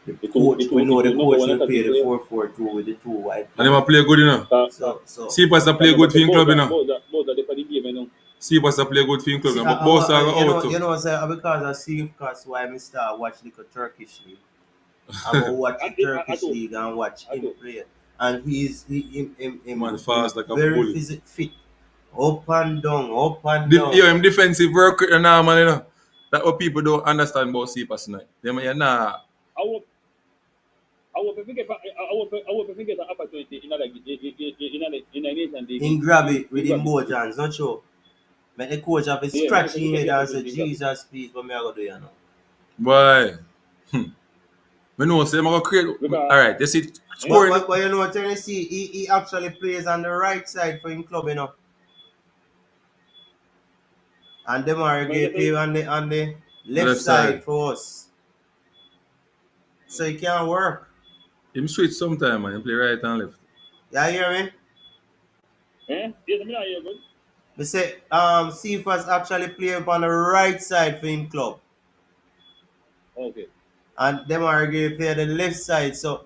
the coach, we know It the will number coach one will play attacking the player. 4-4-2 with the two wide And him a players. play good, you know. So Cephas a play Remember, good for him club, you know. both are the for the game, you know. Cephas a play good for him club, see, you know. But both are out you too. know, say, because I see, because why I start watch the Turkish league. I go watch the I Turkish do. league and watch I him do. play. And Man him fast like a very bullet. fit. Up and down, up and down. Him defensive work now, man, you know. That what people don't understand about Cephas tonight. They may nah. I hope I hope if we get an opportunity in a nation league. Him grab it with In him grab both it. hands, not sure. Make the coach have a Yeah, man, if scratching we head get the and say, opportunity, grab it. Jesus, please, what me I go do, you know? Boy. Me know say I'm gonna create. Because Alright, you see eh? scoring. But you know, Tennessee, he actually plays on the right side for him club, you know. And them are Man, you play say, on the left Left side. side for us. So it can work. Him switch sometime, man. He play right and left. You hear me? eh? Yes, I mean, I hear good. They say Cephas actually play up on the right side for him club. Okay. And them are going to play the left side. So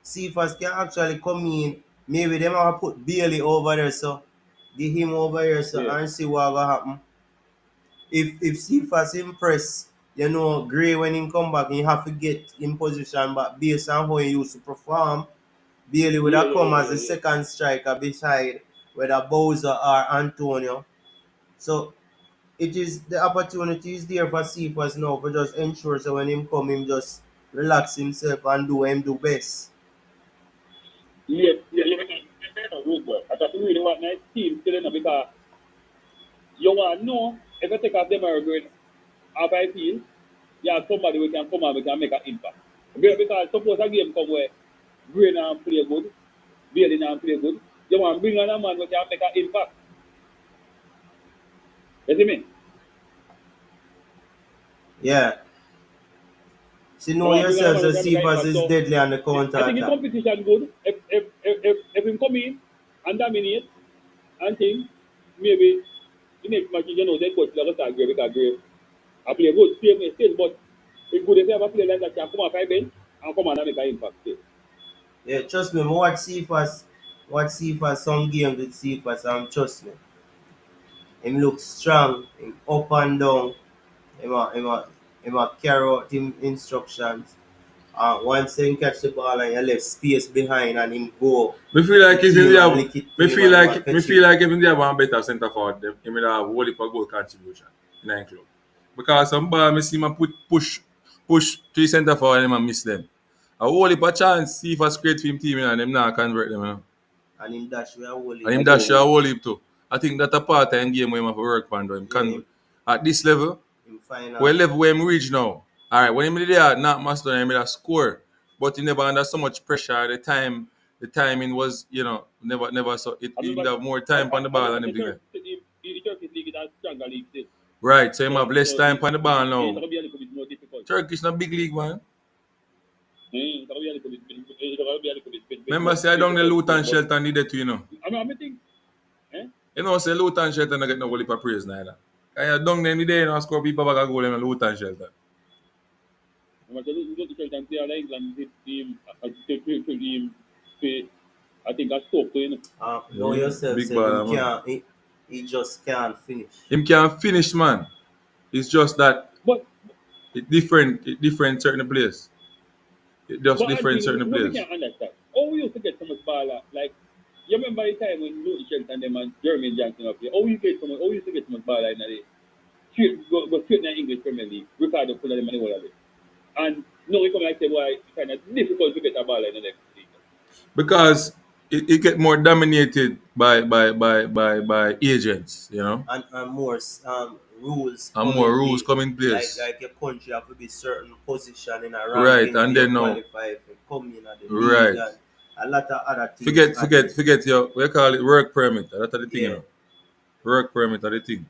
Cephas can actually come in. Maybe them have put Bailey over there, so get him over here so Yeah. and see what will happen. If Cephas impress, you know, Gray when he come back, you have to get in position, but based on how he used to perform, Bailey would have come as the Yeah. second striker beside whether Bowser or Antonio. So it is the opportunity is there for Cephas now for just ensure so when him come him just relax himself and do what him do best. Yes, that's a good boy. I thought you really want nice team still in because you want to know if I take off them are going half I feel, you have somebody we can come and we can make an impact. Because suppose a game come where Brain and play good, Bailey and play good, you want to bring on a man who can make an impact. You see me? Yeah. See You know want to bring on a yourself man who so can make an Cephas impact. is So deadly on the counter I think the attack. competition good. If him come in, and dominate and think maybe the next match you know they coach like start great because great. I play good, still, but it's good if you have a player like that can come off 5 bench and come on and make an impact still. Yeah, trust me, I watch Cephas some games with Cephas and trust me. Him look strong, him up and down, him a carry out him instructions. Once him catch the ball and you left space behind and him go. Me feel like The if team India, and lick it to me him feel and him like a me catch feel it. like if India want better centre forward, them, he will have a whole heap of goal contribution in the club. Because some ball me see him push to the centre forward and him miss them. A whole heap of chance see if I create for him team and them not convert them. You know? And him dash we a whole And him heap. dash a whole heap too. I think that a part of him game where him have to work on though. Him Yeah, can at this level, him final. where level where him reach now. Alright, when him there not master him a score. But he never under so much pressure at the time. The timing was, never so it I he remember, have more time on the I ball and remember everything. the Turkish league is a stronger league still. Right, so him have less So time on the ball it's now. going to be a little bit more difficult. Turkish not big league, man. It's going to be a little bit Remember more say I don't the difficult Luton still, but Shelton needed to, I think, eh? You know, say Luton Shelton don't get no goal for praise neither. And you down them the day, score people back a goal in Luton Shelton. But you look at the player like England, the team, I think I spoke to him. Know yourself, Big say baller, him man. can't, he just can't finish. Him can finish, man. It's just that But it different certain players. It just I different think certain what we players. can't understand. Oh, we used to get so much ball. Like you remember the time when Luton Shelton them and Jeremy Johnson up here. Oh, you used to get so much ball in the go straight in the English Premier League. Ricardo put them money all of it. And now we come like say, boy, it's kind of difficult to get a ball in the next league. Because it get more dominated by agents, And more rules and come more in rules play. come in place. Like your country have to be certain position in a Right, ranking and for you then now, qualify for come in at the right. league and a lot of other things. Forget your we call it work permit. That's the thing, Yeah. Work permit are the thing.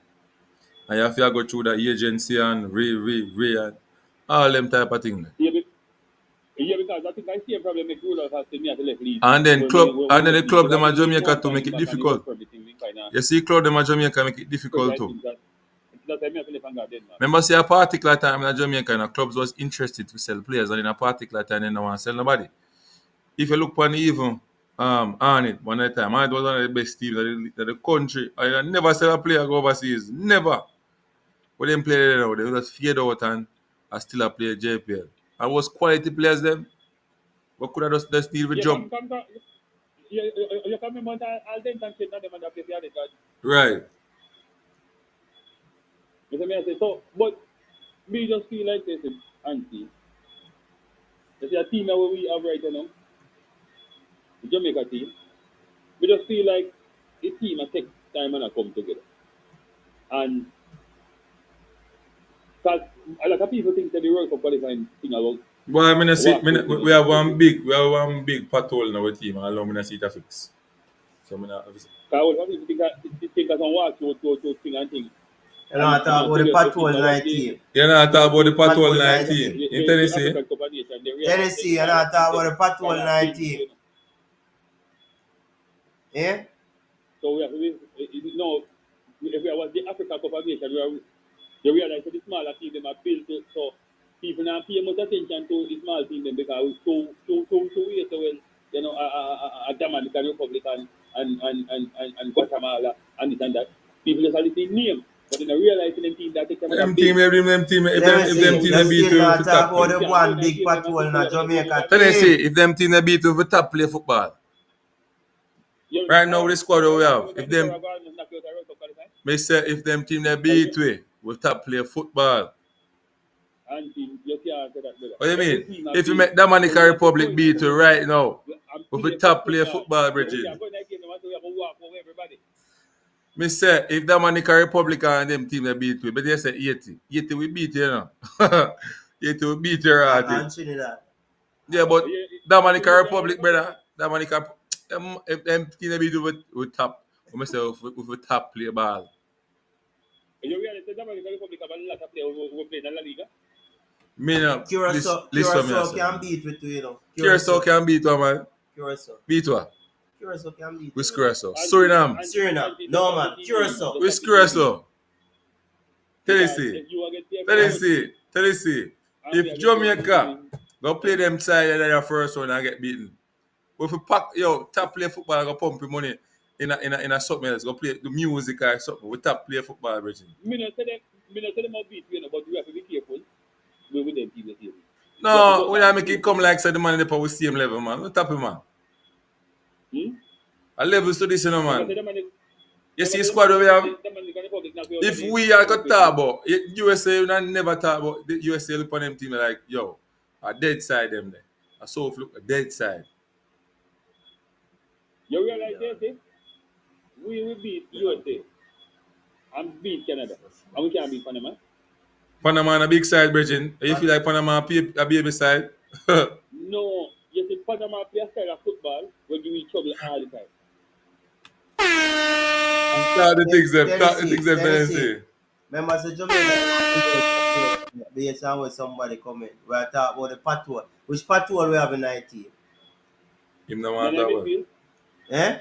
And you have to go through the agency and and all them type of thing. Yeah, because I think I see a problem make rule has to me at the left league. And then the club them at Because Jamaica more to make time it back and the difficult. work permit thing, we kind of You see club them at Jamaica make it difficult too. that's why me have to left and go then, man. Remember say a particular time in Jamaica and clubs was interested to sell players and in a particular time they don't want to sell nobody. If you look on even on it one at a time, it was one of the best teams of the country. I never sell a player go overseas. Never. When they play there now, they just fade out and I still a play JPL. I was quality players them. But could I just deal with Yeah, jump? you can remember all them and shit, them and that place, Right. you see me I say, so, but we just feel like this is anti. You see a team that we have right now, the Jamaica team, we just feel like the team has take time and come together. And because a lot of people think that the World Cup qualifying thing about Well, I mean, we have one big patrol in our team, and allow me to see it a fix. So, because what people think of some walk to thing and thing. You know, I talk about the patrol 19. You know, I talk about the patrol Patrol 19 in Tennessee. African Cup of Nations, Tennessee, and I talk about the patrol 19. Yeah? So we no, if we was the African Cup of Nations, we realize that the smaller team them are built to, so people now pay much attention to the small team them because it's so weird so well, you know, a Dominican Republic and Guatemala and this and that. People just have the name, but then I realize them team that they can Them team, if them team they beat you Let's for still top talk about play. the one big patrol in Jamaica Tennessee, team. if them team they beat you for top play football. Right now, with the squad we have, if them, may say if them team they beat we top play football. And you can't say that, brother. What do you mean? If you make Dominica Republic beat you right now, with the top play football, Bridget. Me say if Dominica Republic and them team they beat we, but they say 80. 80 we beat you, 80 we beat you right. And Trinidad. Yeah, but Dominica Republic, brother, Dominica, if them team they beat you with top, we say with top play ball. You realize that Dominican Republic have a lot of players who play in La Liga? Me no, Curacao listen me, can beat with you, you know. Curacao can beat one, man. Curacao. Beat what? Curacao can beat Which them. Curacao? Suriname. Suriname. No, man. Curacao. Which Curacao? Because Tennessee. If Jamaica go play them side of their first one and get beaten. But if we pack, top play football and go pump your money in a something else, go play the music or something. We top play football, Bridget. Me not say them up beat, but you have to be careful with them teams. No, we don't make it come like say the man in the same level, man. We top him, man. A level to this, man. You see squad we have. If we are going to talk about USA, we never talk about the USA look on them team like, a dead side them there. A soft look, a dead side. You realize this? We beat USA and beat Canada. And we can't beat Panama. Panama on a big side, Bridget. You feel like Panama a baby side? No. You see, Panama play a style of football where you give trouble all the time. The things them Tennessee. Remember, the Jamaica, based on when somebody come in, we are talking about the patrol. Which patrol we have in 19? Him no want that one. Eh?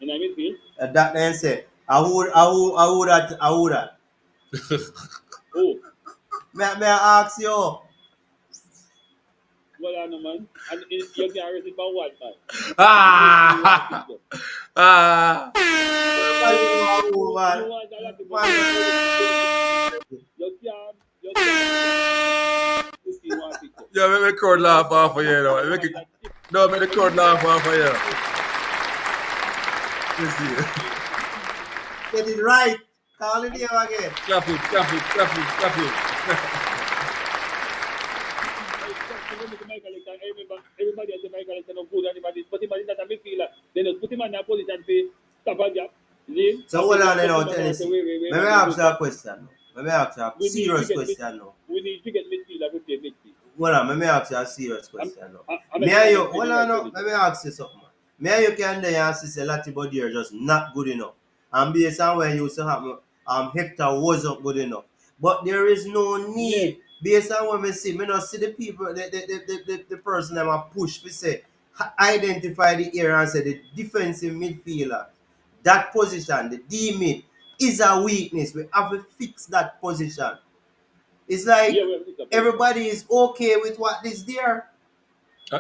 In a midfield? That then say, I would that. Oh. May I ask you? Well, I know, man. And you can arrest it by one, man. Yeah, make the crowd laugh off of you, though. Make the crowd laugh off of you. Get it right. Call it here again. Clap it. Everybody at the Jamaica is not good. But him that a midfielder. Then just put him in a position to stop a gap. So hold on now, Tennessee. Let me ask you a question. Let me ask you a serious question now. We need to get midfielder to play midfield. Hold on, let me ask you a serious question now. Hold on now, let me ask you something. Me and you can there and say Lati body are just not good enough. And based on when you used to have Hector wasn't good enough. But there is no need. Based on what we see, me not see the people, the person that I push to say, identify the area and say the defensive midfielder, that position, the D mid, is a weakness. We have to fix that position. It's like everybody is okay with what is there.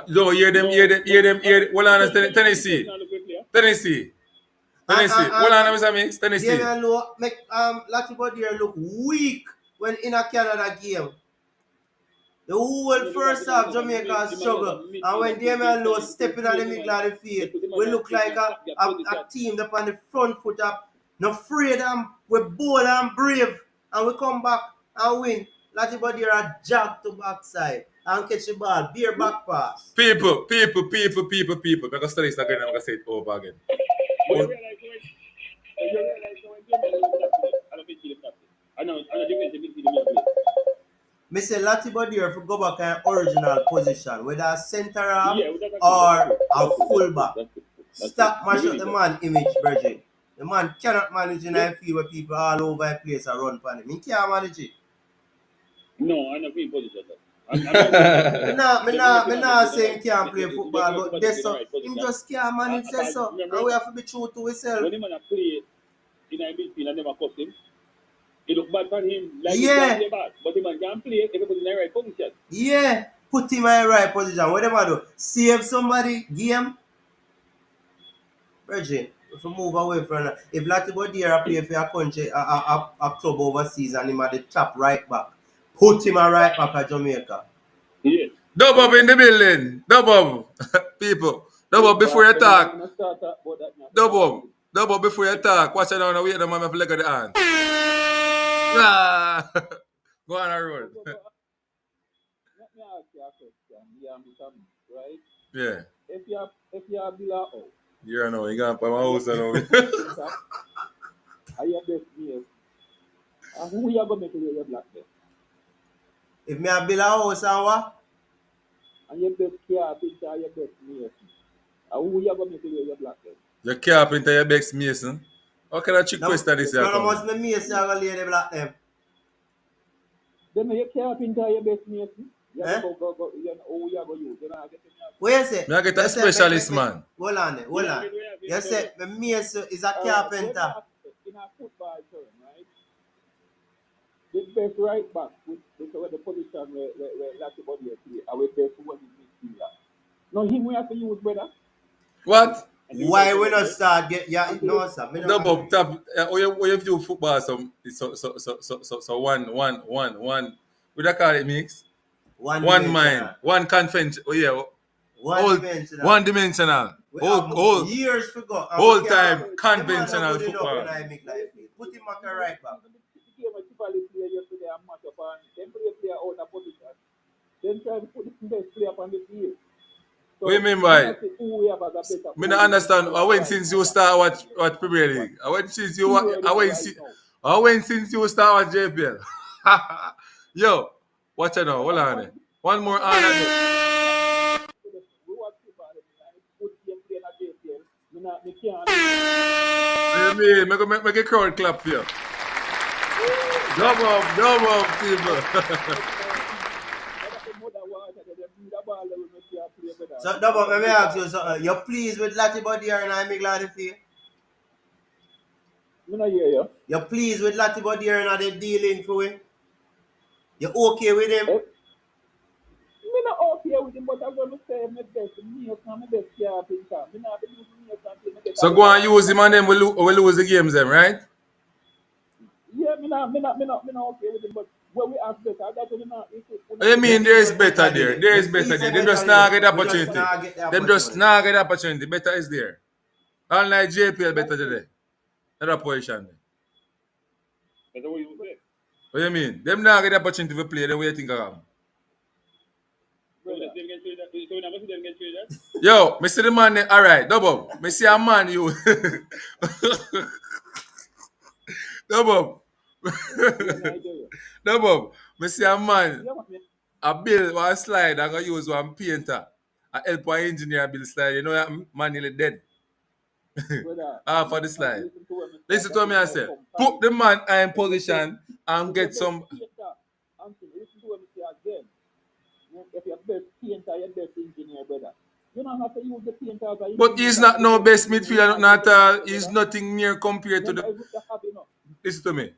No, hear them. Hold on, Tennessee. Hold on, Mr. Mix. Tennessee. Make Lati body look weak when in a Canada game. The whole first half Jamaica struggle, and when Damian Lowe stepping on the middle of the field, we look like a team that on the front foot up, not afraid and we're bold and brave, and we come back and win. Lati body are jog to backside and catch the ball, beer back pass. People. Because study is not going to say it over again. Me say Lati body if we go back in original position, whether a centre half or a fullback. Stop mash up the man image, Bridget. The man cannot manage in a field where people all over the place and run for him. He can't manage it. No, I'm not in position. Me not saying he can't play football, but that's so. He just can't manage that so. And we have to be true to ourselves. When he man play in a midfield and never cost him, it look bad for him. Like yeah. He bad. But the man can play if he put in the right position. Yeah. Put him in the right position. What am I do? Save somebody, game. Bridget, if we move away from that, if Lati Bodier play for a country, a club overseas and him at the top right back, put him a right back at Jamaica. Yes. Double in the building. Double. People. Double before you talk. Double before you talk. Watch it down and wait the man have leg of the hand. Go on a road. Let me ask you a question. Yeah, Mr. Right? Yeah. If you are Villa out. You know, you got to put my house on. Are you best years? And who you going to make your black belt? If me a Villa house and what? And your best carpenter are your best mason. And who you going to make your black belt? Your carpenter, your best mason? What kind of trick question is that? No, must be mason and lay the black them. Then your carpenter are your best mason? You Eh? go, you know, who you go use? You know, I get him. What you say? Me I get a You say, specialist man. hold on, hold on. You say, my mate is a carpenter. In a football term, right? The best right back with the position where Latty Body play, our best one is midfielder. No, him we have to use, brother. What? Why we not start get yeah no sir, me No, not but agree. tap. What you do football? So one. What I call it mix? One One mind, dimensional. one convention. Oh yeah, One whole dimensional. one dimensional. We have Whole years to go. And whole we time can't, the man not conventional good enough football. when I make life. Put him back a right back. The game of Chipali player yesterday and match up and then player out of position. Then try to put the best player on the field. So, What you mean by? who we have as a better Me not understand. I went since you start watch Premier League. I went since you I went since you start watch JPL. Yo, watch it now. Hold on. There. One more on. We watch football and put game play in a JPL. Me can't. What you mean? Make a crowd clap here. Dub up, people. So double let me ask you something. You're pleased with Latty Body and I make glad for you? Me not hear you. You're pleased with Latty Body and they dealing for you? You're okay with him? Me not okay with him, but I'm gonna say my best. Me not my best carpenter. Me not be using me until So go and use him and then we lose the games then, right? Yeah, me not okay with him, but when we ask better, that's what we not. I mean, there is better there. There is better there. Them just not get the opportunity. Them just not get the opportunity. Better is there. Unlike JPL, better today. Another position. That's what you say. What do you mean? Them not get the opportunity to play. Then what you think of them? Yo, me see the man. All right, double. Me see a man. You. Double. Double. Me see a man. A build one slide. I'm gonna use one painter. I help one engineer build slide. You know that man nearly dead. For the slide. Listen to me, I say. Put the man in position and get some. Listen to what I say again. If you're best painter, you're best engineer, brother. You don't have to use the painter. But he's not no best midfielder, not at all. He's nothing near compared to the. Listen to me.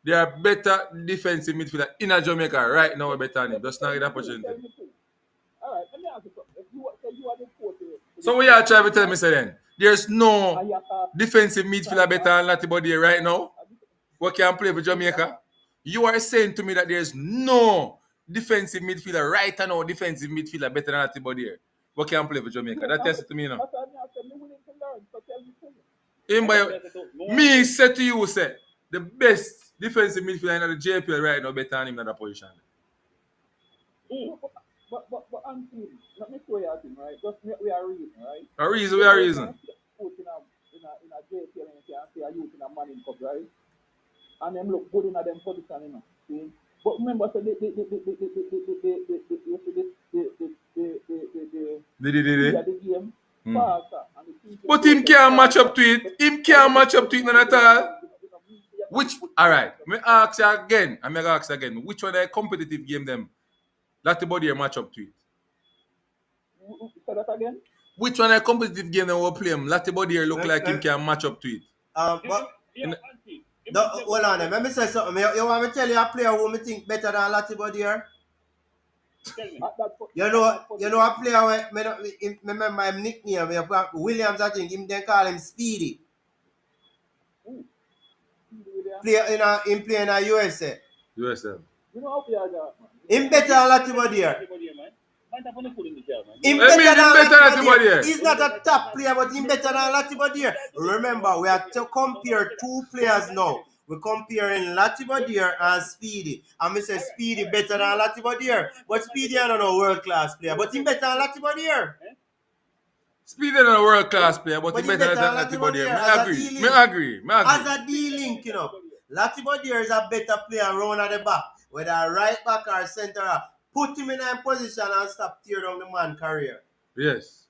There are better defensive midfielder in Jamaica right now. We're better than him. Just not get the opportunity. All right, let me ask you something. If you are the coach, so what you are trying to tell me, say then? There's no defensive midfielder better than Latty Body right now. What can play for Jamaica? You are saying to me that there's no defensive midfielder right now, defensive midfielder better than Latty Body. What can play for Jamaica? That tells it to me now. Me say to you, say the best defensive midfielder in the JPL right now better than him in that position. But Anthony, let me show you a thing, right? Just we are reason, right? A reason, we are reason. Put in a JPL and you can see a youth in a man in cup, right? And them look good in a them position, you know. See? But remember, so the game faster. But him can't match up to it. Him can't match up to it none at all. Which, all right, me ask you again. I'm going to ask you again. Which one a competitive game them? Latty Body match up to it. Say that again? Which one a competitive game them will play him? Latty Body look like him can match up to it. But hold on, let me say something. You want me to tell you a player who me think better than Latty Body here? You know a player where me remember him nickname Williams, I think him then call him Speedy. Him play in a USA. USA. You know how player that, man. Him better than Latty Body here. Him better better than than Latty Body. He's not a top player, but him better than Latty Body here. Remember, we have to compare two players now. We're comparing Latty Body and Speedy. And we say Speedy better than Latty Body here. But Speedy is not a world-class player. But him better than Latty Body here. Speedy is not a world-class player, but he better than Latty Body here. Me agree. As a D-link, you know. Latty Body here is a better player around at the back. Whether right back or centre half. Put him in a position and stop tear down the man's career. Yes.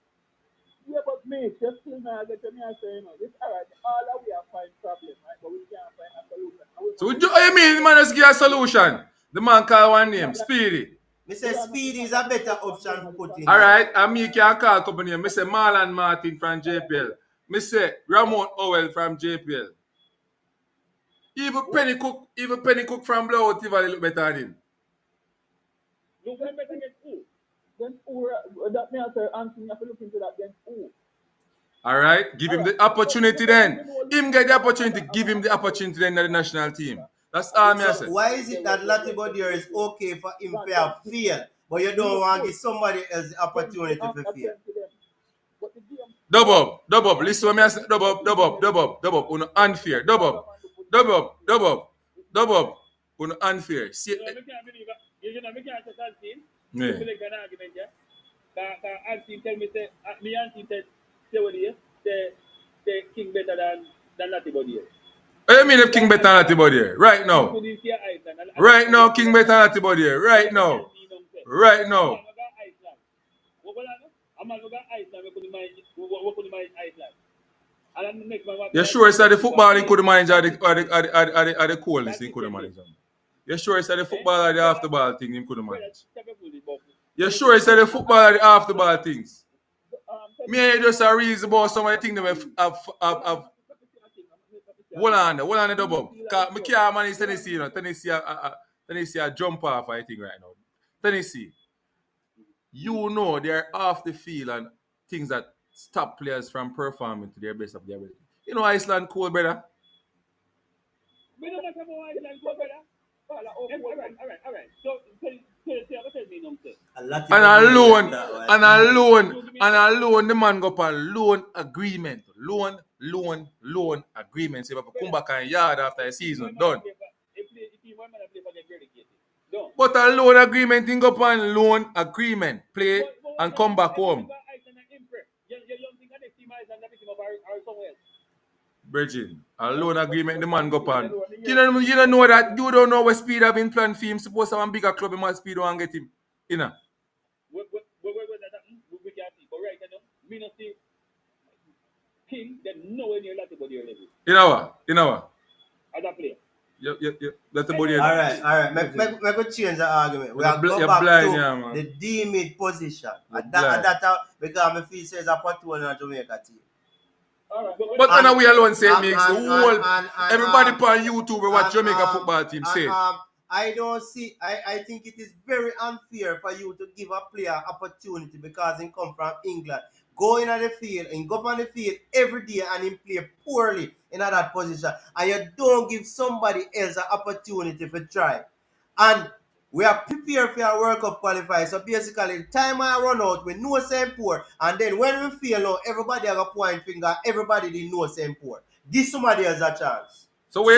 Yeah, but mate, just still now get to me and say, you know, this alright, all that we are find problem, right? But we can't find a solution. So what do you mean the man just give a solution? The man call one name, Speedy. Me say Speedy is a better option to put in. All right, and me can call company. Me say Marlon Martin from JPL. Me say Ramon Owell from JPL. Even Penny Cook from Blowout Tivoli look better than him. Look better against who? Against who? That me answer. Anthony have to look into that against who? All right, give him the opportunity then. Him get the opportunity, give him the opportunity then in the national team. That's all me I say. So why is it that Latibodier is okay for him to have fail, but you don't want to give somebody else the opportunity to fail? Dub up. Listen to me I say. Dub up. Uno unfair. Dub up. Uno unfair. See. You know, me can't say Anthony. Yeah. You make an argument, yeah? Anthony tell me say, me Anthony say what he say King better than Latibodier. What do you mean if King better than Latibodier? Right now. Right now, King better than Latibodier. Right now. Right now. You sure it's that the football in could manage or the coolness in could manage? You sure it's that the football or the after ball thing in could manage? You sure it's that the football or the after ball things? Me just a reason about some of the things that have hold on the double. Cause me can't manage Tennessee, you know. Tennessee a jump off, I think, right now. Tennessee, you know they're off the field and things that stop players from performing to their best of their ability. You know Iceland cold, brother? We don't matter about Iceland cold, brother. All right. So, tell me something. And alone, the man go on loan agreement. Loan agreement. So if I come back and yard after a season, done. But a loan agreement, thing go on loan agreement. Play and come back home. Bridging, a loan agreement, the man go on. You don't know that. You don't know what Speed have been planned for him. Suppose to have a bigger club in my Speed and get him. You know. We can't see. But right now, me not see King that nowhere near Latibodier level. You know what? As a player. Yep. Latibodier. All right. Make a change the argument. We have to go back to the D-mid position. That because me feel says a patrol in Jamaica team. Right, but when we alone say it makes the whole everybody on YouTube watch Jamaica football team say. I don't see. I think it is very unfair for you to give a player opportunity because he come from England. Go in the field and go on the field every day and he play poorly in that position. And you don't give somebody else an opportunity to try. And we are prepared for our World Cup qualifier. So basically, the time I run out, we know same poor. And then when we feel now, everybody have a point finger. Everybody didn't know same poor. Give somebody else a chance. So we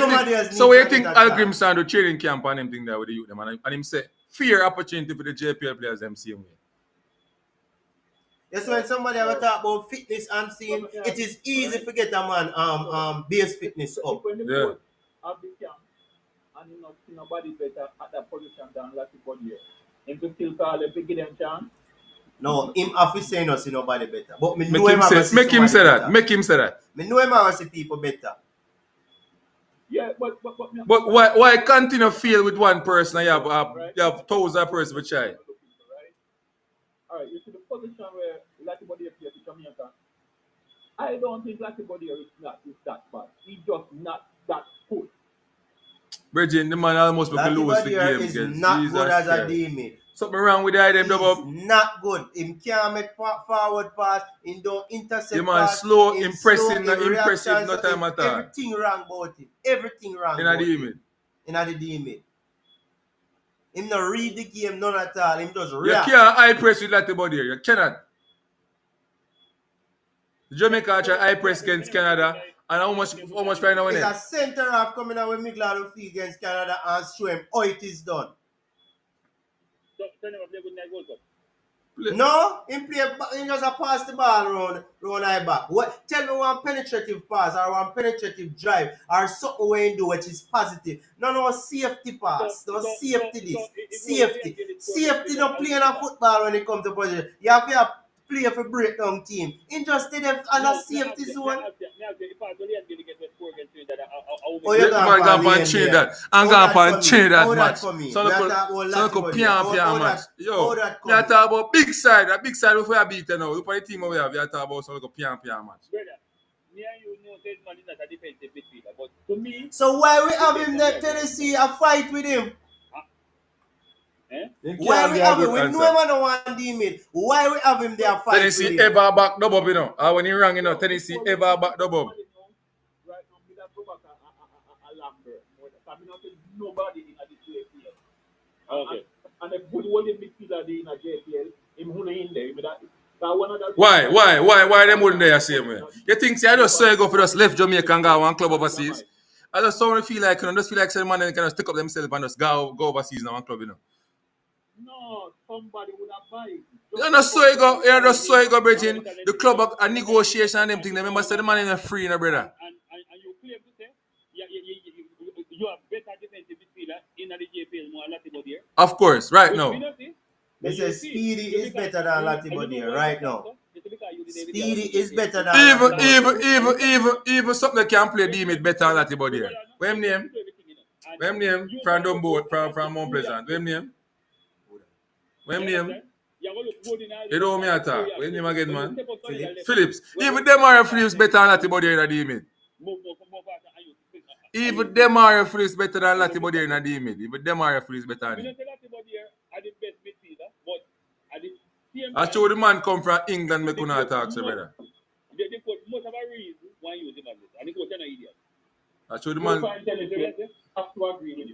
think Algrim signed the training camp and him thing there with the youth them and him say fair opportunity for the JPL players them same way. Yes, when somebody ever talk about fitness and seeing, it is easy to get a man base fitness up. Yeah. And you know, see nobody better at that position than Latibodier. Him to still call them to give them chance. No, him have to say no see nobody better. But me know make him say that. Make him say that. Me know him have see people better. Yeah, but why continue to fail with one person and you have 1,000 person to try? All right, you see the position where Latibodier plays in Jamaica. I don't think Latibodier is that bad. He's just not that good. Bridging, the man almost lose the game is not Jesus good as a D-mid. Something wrong with the item, double. Not good. He can't make forward pass. He don't intercept. The man pass. Slow, impressive, no time at all. Everything wrong about him. Everything wrong. In a D-mid. In a D-mid. Him not read the game, none at all. Him just react. You can't high press with Latibodier. You cannot. Jamaica try high press against Canada. And how much right now? It's a center half coming out with Miglado field against Canada and show him how it is done. No, he just pass the ball around high back. What? Tell me one penetrative pass or one penetrative drive or something where you do which is positive. No safety pass. Safety don't play in a football when it comes to position. You have to play for breakdown team. He just did it as a safety zone. Oh, you Yeah, gone man, for gone lane for Trinidad. there. I'm How going that for for me? Trinidad How that match. for me? So Me a look, talk about so look, Latibo there. pian How match. that Yo, come we are me? talking about big side. A big side before I beat you now. Look at the team we have. We are talking about so look, pian match. Brother, me and you know that man is not a defensive midfielder, but to me, So why we have him there? Tennessee a fight with him? eh? Why we give a have him? good We answer. know him no one deal mid. Why we have him there fight with Tennessee him? ever back double up, you know. When he rang, you know, Tennessee ever back double up. Right now, we don't go back a Lambert. I mean, nobody in the JPL. Okay. And if we hold him midfielder in a JPL, him who in there, Why them wouldn't they the same way? You think see I just saw you go for just left Jamaica and go one club overseas? I just only feel like you know, just feel like some man they can just stick up themselves and just go overseas in one club, you know. No, somebody would have buy it. You just saw you go, Bridging. The club a negotiation and them thing. Remember, say the man in a free, you know, brother. And you claim to say you have better defensive midfielder in the JPL more Latibo there. Of course, right now. They say Speedy is better than Latibo there right now. Speedy is better than Latibo. Even something that can play D-mid better than Latibo there. What him name? What him name? From Dumbo, from Mount Pleasant. What him name? What him name? You know me attack. What him name again, man? Phillips. Even Demario Phillips better than Latibo there in the D-mid. Even Demario Phillips better than Latibo there in the D-mid. Even Demario Phillips better than him. I show the man come from England, me couldn't talk, so brother. They put most of a reason why you use him as this. And the coach is an idiot. I show the Good man. point, I have to agree with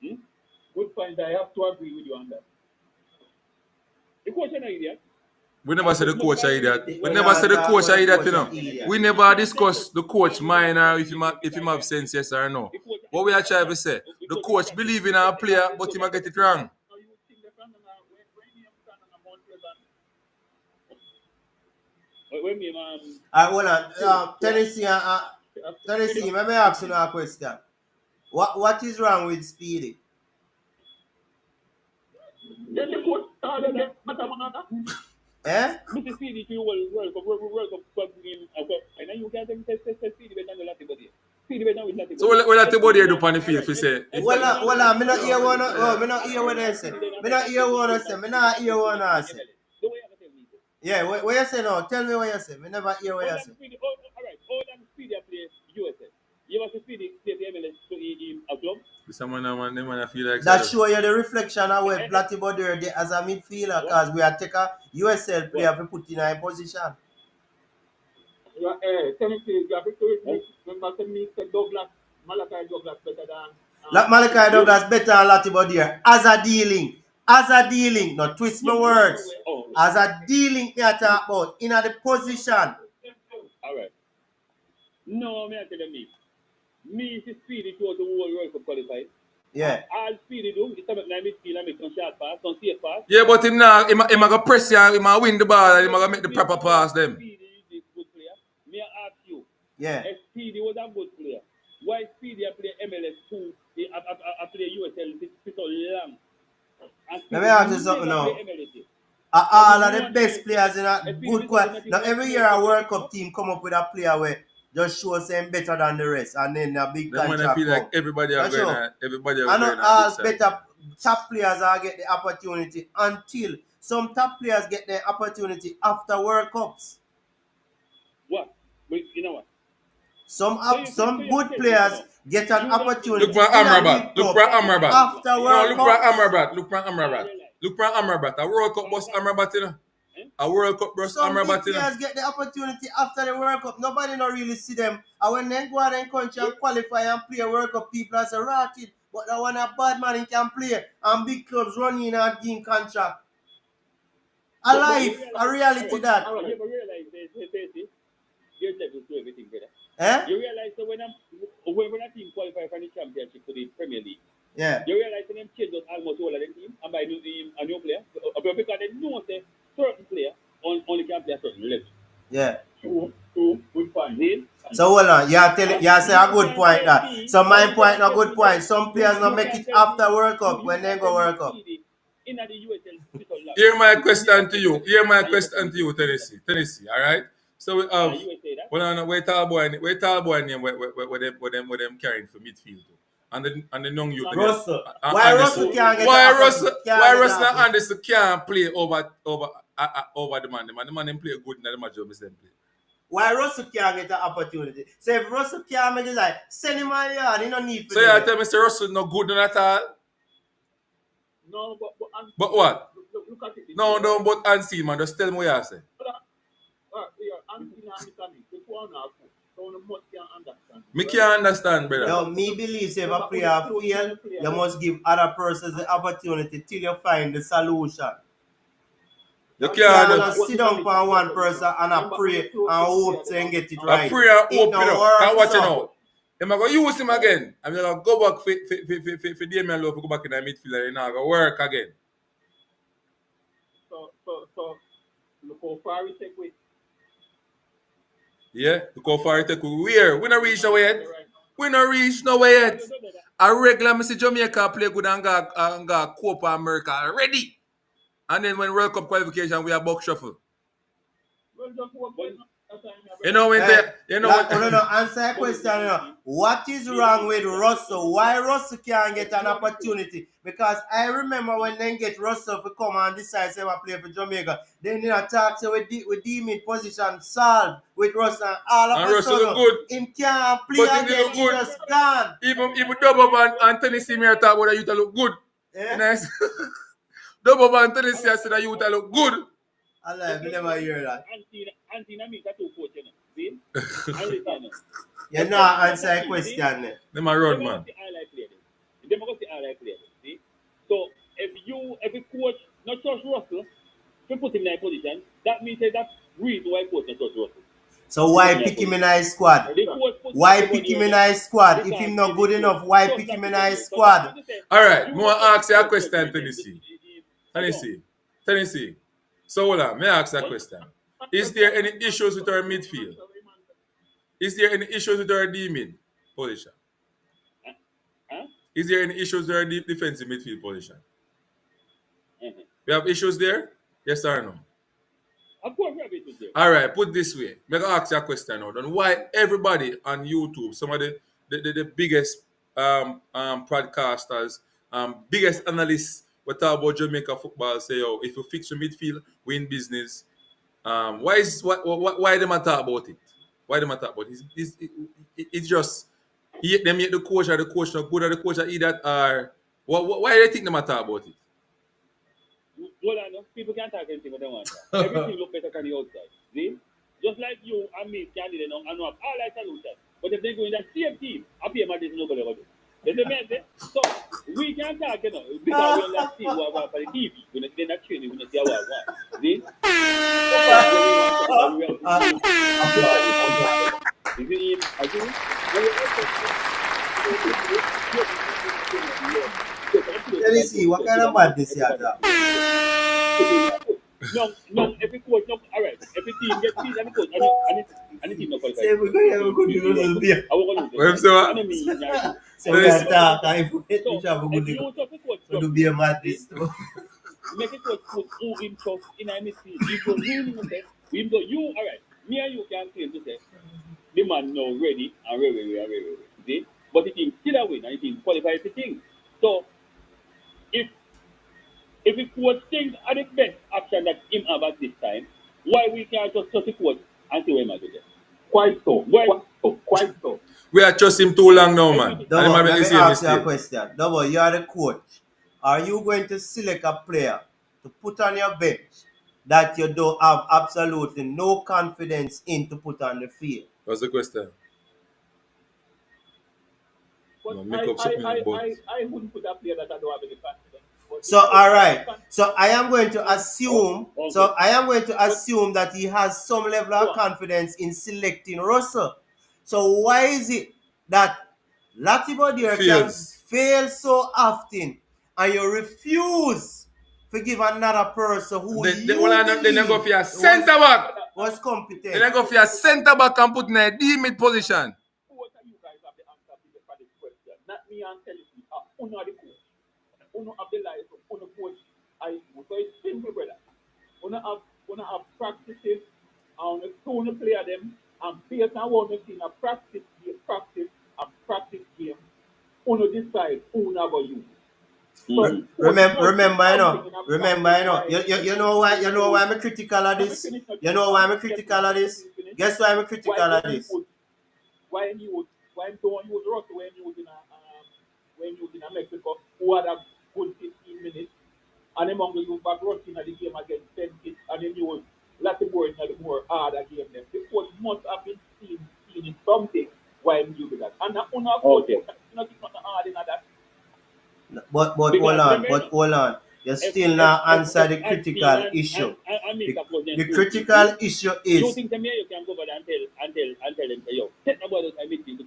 you. Good point, I have to agree with you on that. The coach is an idiot. We never said the coach are idiot. We never said the coach are idiot, you know. We never discuss the coach mind or if him have sense, yes or no. What we are trying to say, the coach believe in our player, but he might get it wrong. Hold on. Tennessee, let me ask you a question. What is wrong with Speedy? Eh? Mr. Speedy, you will World Cup game. And then you can test Speedy better than Latibo there. Speedy better with Latibo. So what Latibo there do on the field if we say? Well, me not hear one. Me not hear what they say. Me not hear what they say. Me not hear what they say. Yeah, what you say now? Tell me what you say. Me never hear what you say. All right, all them Speedy play USA. You ever see Speedy play the MLS in a club? Someone I feel like That show you the reflection of where Latibo there as a midfielder, because we are take a USL player to put in a position. Tennessee, you have to remember me said Douglas, Malachi Douglas better than Malachi Douglas better than Latibo there as a dealing. As a dealing, not twist my words. As a dealing, me I talk about in the position. All right. No, me I tell you me is Speedy to the World Cup qualified. Yeah. All Speedy do is to make midfield and make some short pass, some safe pass. yeah, but him now, him go press you, him a win the ball, and him go make the proper pass them. Speedy is a good player. Me I ask you. Yeah. If Speedy was a good player, why Speedy play MLS 2? I play USL for so long. Let me ask you something now. All of the best players in a good quality. Now every year a World Cup team come up with a player where just show them better than the rest, and then a big Then when I contract feel like come. everybody are Sure. going to, everybody are I know going to all this side. better top players are get the opportunity until some top players get the opportunity after World Cups. What? Wait, you know what? Some good players get an opportunity. Look for Amrabat. Look for Amrabat. After No, World look for Cup. Amrabat. Look for Amrabat. Look for Amrabat. A World Cup bus Amrabat, you know. A World Cup bus Some big Amrabat, you know. players get the opportunity after the World Cup. Nobody not really see them. And when they go out in country and qualify and play a World Cup, people are say rotted. But the one a bad man he can play and big clubs run in and give him contract. A life, a reality that. You realize there's levels to everything, brother. Eh? You realize that when a team qualify for the championship for the Premier League, Yeah. you realize that them change out almost all of the team and buy a new player. Because they know that certain player only can play a certain level. Yeah. Good point. So hold on, you say a good point that. So my point a good point. Some players not make it after World Cup when they go World Cup. In the USL, Here my question to you. Here my question to you, Tennessee. Tennessee, all right? So we have You will say that. well, no, wait tall boy name where them carrying for midfield too. And the young youth again. Russell. Why Russell can't get Why an Russell opportunity? Can't why get an Russell and opportunity? Anderson can't play over the man? The man them play good in the match of them play. Why Russell can't get an opportunity? So if Russell can't make it like, send him on yard, he no need for So you that. tell me Mr. Russell no good at all? No, But what? Look at it. No, but unsee man, just tell me what you say. Me can't understand, brother. Now, me believes if a player fail, you must give other persons the opportunity till you find the solution. You You can't can't just sit down for one person and I pray and hope to get it right. I pray and It hope, no you know. work, Can watch it so. now. I'm going to use him again. I'm going to go back for Damian Love to go back in the midfield and he's not going to work again. So look how far we take with. Yeah, look how far it take. Where? We not reach nowhere yet. We not reach nowhere yet. A regular Mr. Jamaica play good and got Copa America already. And then when World Cup qualification, we are box shuffle. You know when Answer a question. You know, what is wrong with Russell? Why Russell can't get an opportunity? Because I remember when they get Russell to come and decide to play for Jamaica, then they talk so with demon position solved with Russell and all of a Russell sudden good. him can't play But he again. look He good. just gone. Even Double and Tennessee me talk about the youth look good. Yeah. Nice. Double and Tennessee say the youth look good. I never hear that. You not answer a question. Them a run, man. So if a coach not trust Russell, to put him in that position, that means that reason why coach not trust Russell. So why pick him in his squad? Why pick him in his squad? If he's not good enough, why pick him in his squad? Alright, I want to ask you a question, Tennessee. So hold on, may I ask you a question? Is there any issues with our midfield? Is there any issues with our D-mid position? Is there any issues with our defensive midfield position? We have issues there? Yes or no? Of course, we have issues there. All right, put this way. I'm going to ask you a question now. Then why everybody on YouTube, some of the biggest podcasters, biggest analysts, we talk about Jamaica football, say, oh, if you fix your midfield, win business. Why them talk about it? Why them talk about it? It's just them yet the coach or the coach not good or the coach or either or why do they think them talk about it? Well, I know people can't talk anything what they want. Everything look better on the outside. See? Just like you and me, candidate, and know all like solutions. But if they go in that same team, I pay my this nobody will do. You see me? So we can't talk, you know, because we don't see what for the TV. They're not training, we don't see what we want. See? Let me see, what kind of madness you have? No, every coach, no, all right. Every team gets beat, every coach, and the team not qualified. Say, we're going to do a little bit. I will What if so? So we can talk, if we So, have a good if you look. talk to coach, So do be a madness too. make it coach put who in trust in a midfield. If you really say, even though you, all right, me and you can claim to say, the man now ready and ready. See? But the team still a win and the team qualifies the thing. So, if the coach thinks are the best option that him have at this time, why we can't just trust the coach and see what he might do there? Quite so. We are trust him too long now, man. Double, And let he me make the same ask you a mistake. question. Double, you are the coach. Are you going to select a player to put on your bench that you don't have absolutely no confidence in to put on the field? What's the question? But No, make up something about I wouldn't put a player that I don't have any confidence. So all right. So I am going to assume. So I am going to assume that he has some level of confidence in selecting Russell. So why is it that Latibodir can fail so often and you refuse to give another person who then they go for your centre back. was competent? Then they go for your centre back and put in a D-mid position. What are you guys have the answer for this question? Not me and telling you. Uno are the coach. Uno have the life. Uno coach So it's simple, brother. Wanna have practices on the tone of play them and based on what we see in a practice game. Wanna decide who never use. So Remember, you know why I'm critical of this. You know why I'm critical of this. Guess why I'm critical of this. Why don't use Russell when you in Mexico who had a good 15 minutes and then Mongo you back Russell in the game against 10 kids and then you was Latimore in the more harder game them. The coach must have been seen in something why you do that. And not nothing hard in that. But hold on. You still not answer the critical issue. The critical issue You is think you can go over there and tell them, yo, take the ball out and meet people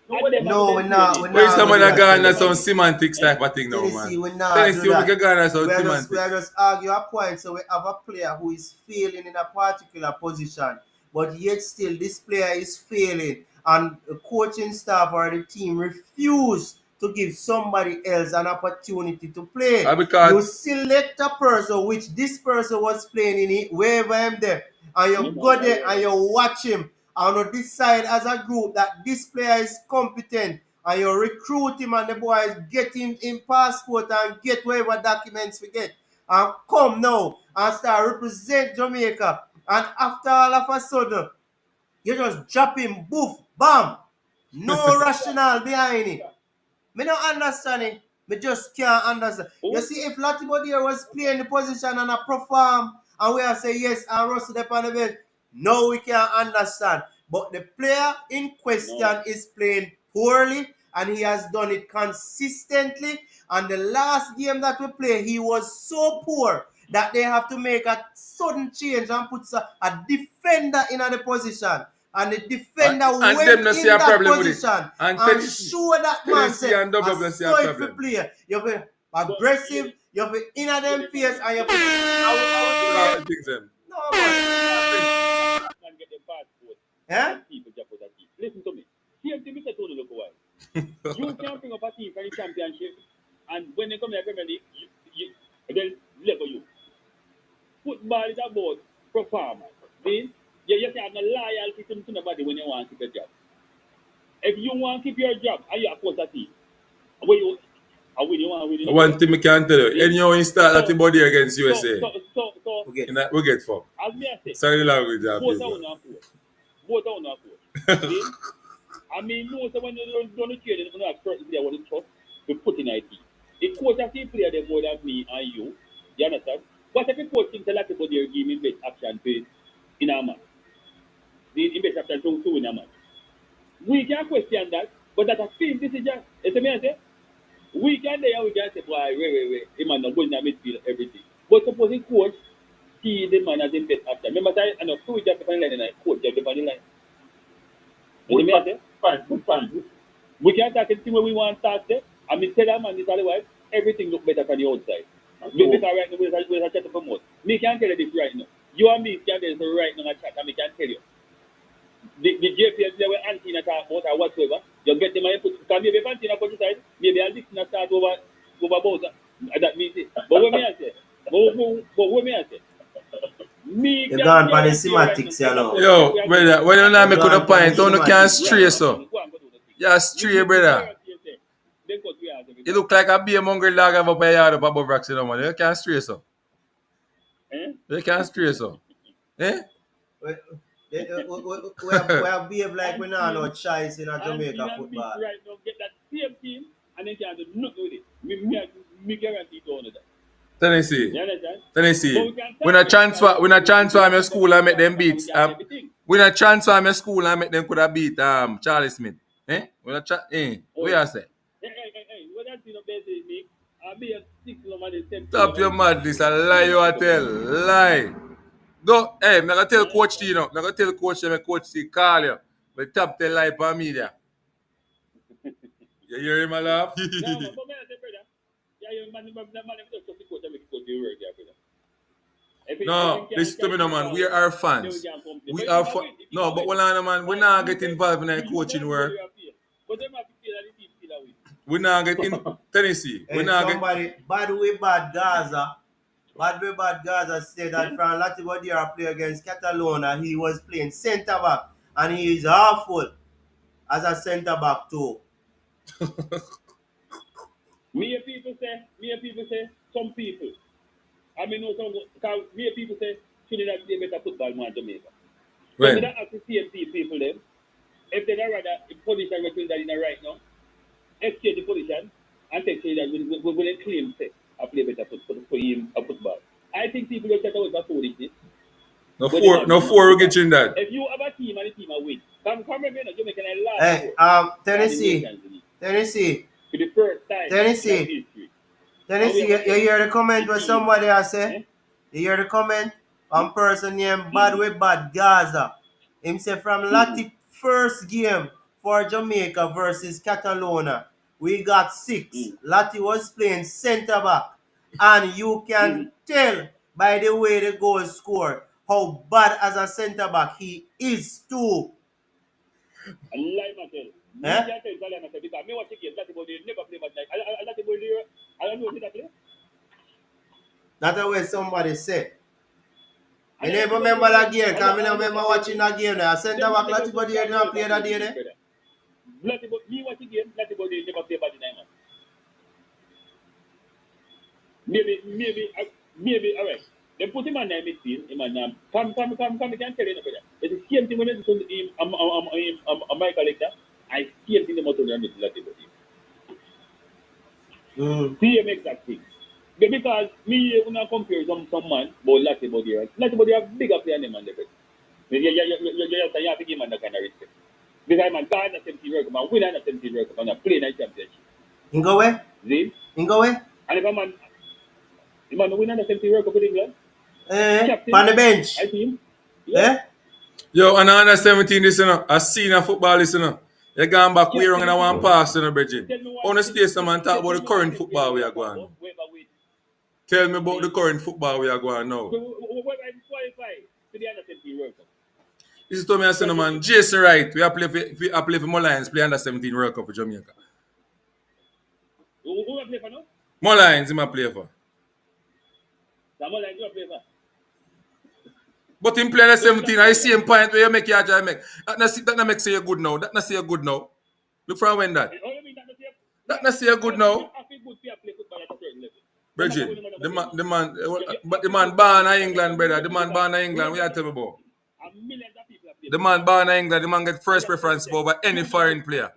no, we're not. Where someone that gonna some semantics type of thing now, Tennessee, man. we're not Tennessee, do we that. can gonna some We semantics. are just argue a point. So we have a player who is failing in a particular position, but yet still this player is failing, and the coaching staff or the team refuse to give somebody else an opportunity to play. Because you select a person which this person was playing in it, wherever him there, and you go there and you watch him. And you decide as a group that this player is competent, and you recruit him and the boys get him in passport and get whatever documents we get. And come now and start represent Jamaica. And after all of a sudden, you just drop him, boof, bam. No rationale behind it. Me don't understand it. Me just can't understand. You see, if Latimer was playing the position and a perform, and we are say yes, and Russell up on the bench, no, we can't understand. But the player in question is playing poorly, and he has done it consistently. And the last game that we played, he was so poor that they have to make a sudden change and put a defender in the position. And the defender went in that position and show that man said, I saw it to play. You be aggressive, you be in a them face, and you be no, man. Get the passport. Yeah? People just put that team. Listen to me. Same thing Mr. Tony look away. You can't bring up a team for the championship, and when they come to the Premier League, they'll level you. Football is about performance. See? You have to have no loyalty to nobody when you want to keep your job. If you want to keep your job, and you support a team, when you win. One thing I can tell you, anyhow you start that body against USA, we get fucked. As me I say, Sorry the language, both are on See? I mean, no, so when you don't care, you don't have certain player want to trust to put in IT. The coach has to play them more than me and you understand? What if the coach thinks a lot about their game in best action in a match? In best action to in a match. We can question that, but that a team decision, it's a man say, we can say, boy, wait, the man not going to midfield everything. But supposing coach see the man as in best action. Remember that and of course just the line and coach just the line. Fine. We can attack the team when we want to start there. I mean, tell them and this otherwise, everything look better from the outside. Because right now, we're chat to promote. Me can tell you this right now. You and me can tell you right now, chat, and me can tell you. The JPL, they were anti-na talk about or whatsoever. You get them and put, because maybe if anti-na put aside, maybe a listener start over Bowser. That means it. But what me I say? You gone by the semantics, you know. Yo, brother, when you not make a point, you can't stray so. Yeah, stray, brother. You look like a beer mongrel dog have up a yard up above rocks, you know, man. You can't stray so. You can't stray so. Eh? We have behave like we not no choice in a Jamaica football. Right now, get that same team and then can do nothing with it. Me guarantee you that. Tennessee. When I transfer my school and make them beats. When I transfer my school and make them could have beat Charlie Smith. Eh? When I what you say? Hey, what that thing up there say, Nick? I'll be a 6 10. Stop your madness and lie you a tell. Lie. Go, hey, I'm gonna tell Coach T, you know. I'm gonna tell Coach T, Coach T call you. But tap tell lie for media. You hear him a laugh? No, listen to me, no, man. We are fans. We are fans. No, but hold on, man. We're not getting involved in that coaching work. We now get in Tennessee. We And now get somebody, bad Gaza. Bad Gaza said that Fran Latibodier play against Catalonia. He was playing centre back and he is awful as a centre back too. Me people say, some people. I mean, no, some, because me people say, Trinidad play better football than Jamaica. So me when. that ask the CMC people them, if they don't rather position where Trinidad in right now, exchange the position and take Trinidad with a claim say, I play better for him a football. I think people will set out a foolishness. No four we get Trinidad. If you have a team and the team will win, come remember Jamaica and last Hey, Tennessee. for the first time Tennessee. in history. Tennessee, you hear the comment where somebody has said? You hear the comment? One person named Bad Gaza. Him say from Lati first game for Jamaica versus Catalonia, we got 6. Lati was playing centre back. And you can tell by the way the goal score how bad as a centre back he is too. I lie myself. Me can't tell you lie myself because me watch the game. Lati boy they never play much like. Lati boy I don't know what they play. That's the way somebody said. I never remember that game because I remember watching that game there. Centre back Latibodier did not play that day there. Me watch the game, Lati boy they never play bad in man. Maybe, all right. They put him on the midfield. Him and come, I can't tell you nothing. It's the same thing when it's on him, Michael Lecter. I see him in the motor and it's Lati boy. Same exact thing. Because me, when I compare some man, but Lati boy have bigger player than man. You have to give him that kind of respect. Because man, God has sent World Cup, man, win and sent World Cup, and play in a championship. In go where? See? In go where? And if a man win and sent World Cup with England, on the bench. I see him. Yeah? Yo, and under 17 this you know, a senior football this you know. You gone back way wrong and I want pass you know, Bridget. On the stay some and talk about the current football we are going. Tell me about the current football we are going now. This is to me I say no man, Jason Wright, we are play for Mullines, play under 17 World Cup for Jamaica. Who play for now? Mullines him a play for. Mullines you play for? But him play under 17, I see him point where you make your job make. That not make say you good now. That not say you good now. Look from when that. That not say you good now. Bridget, the man born in England, brother. The man born in England, what you tell me about? The man born in England, the man get first preference over any foreign player.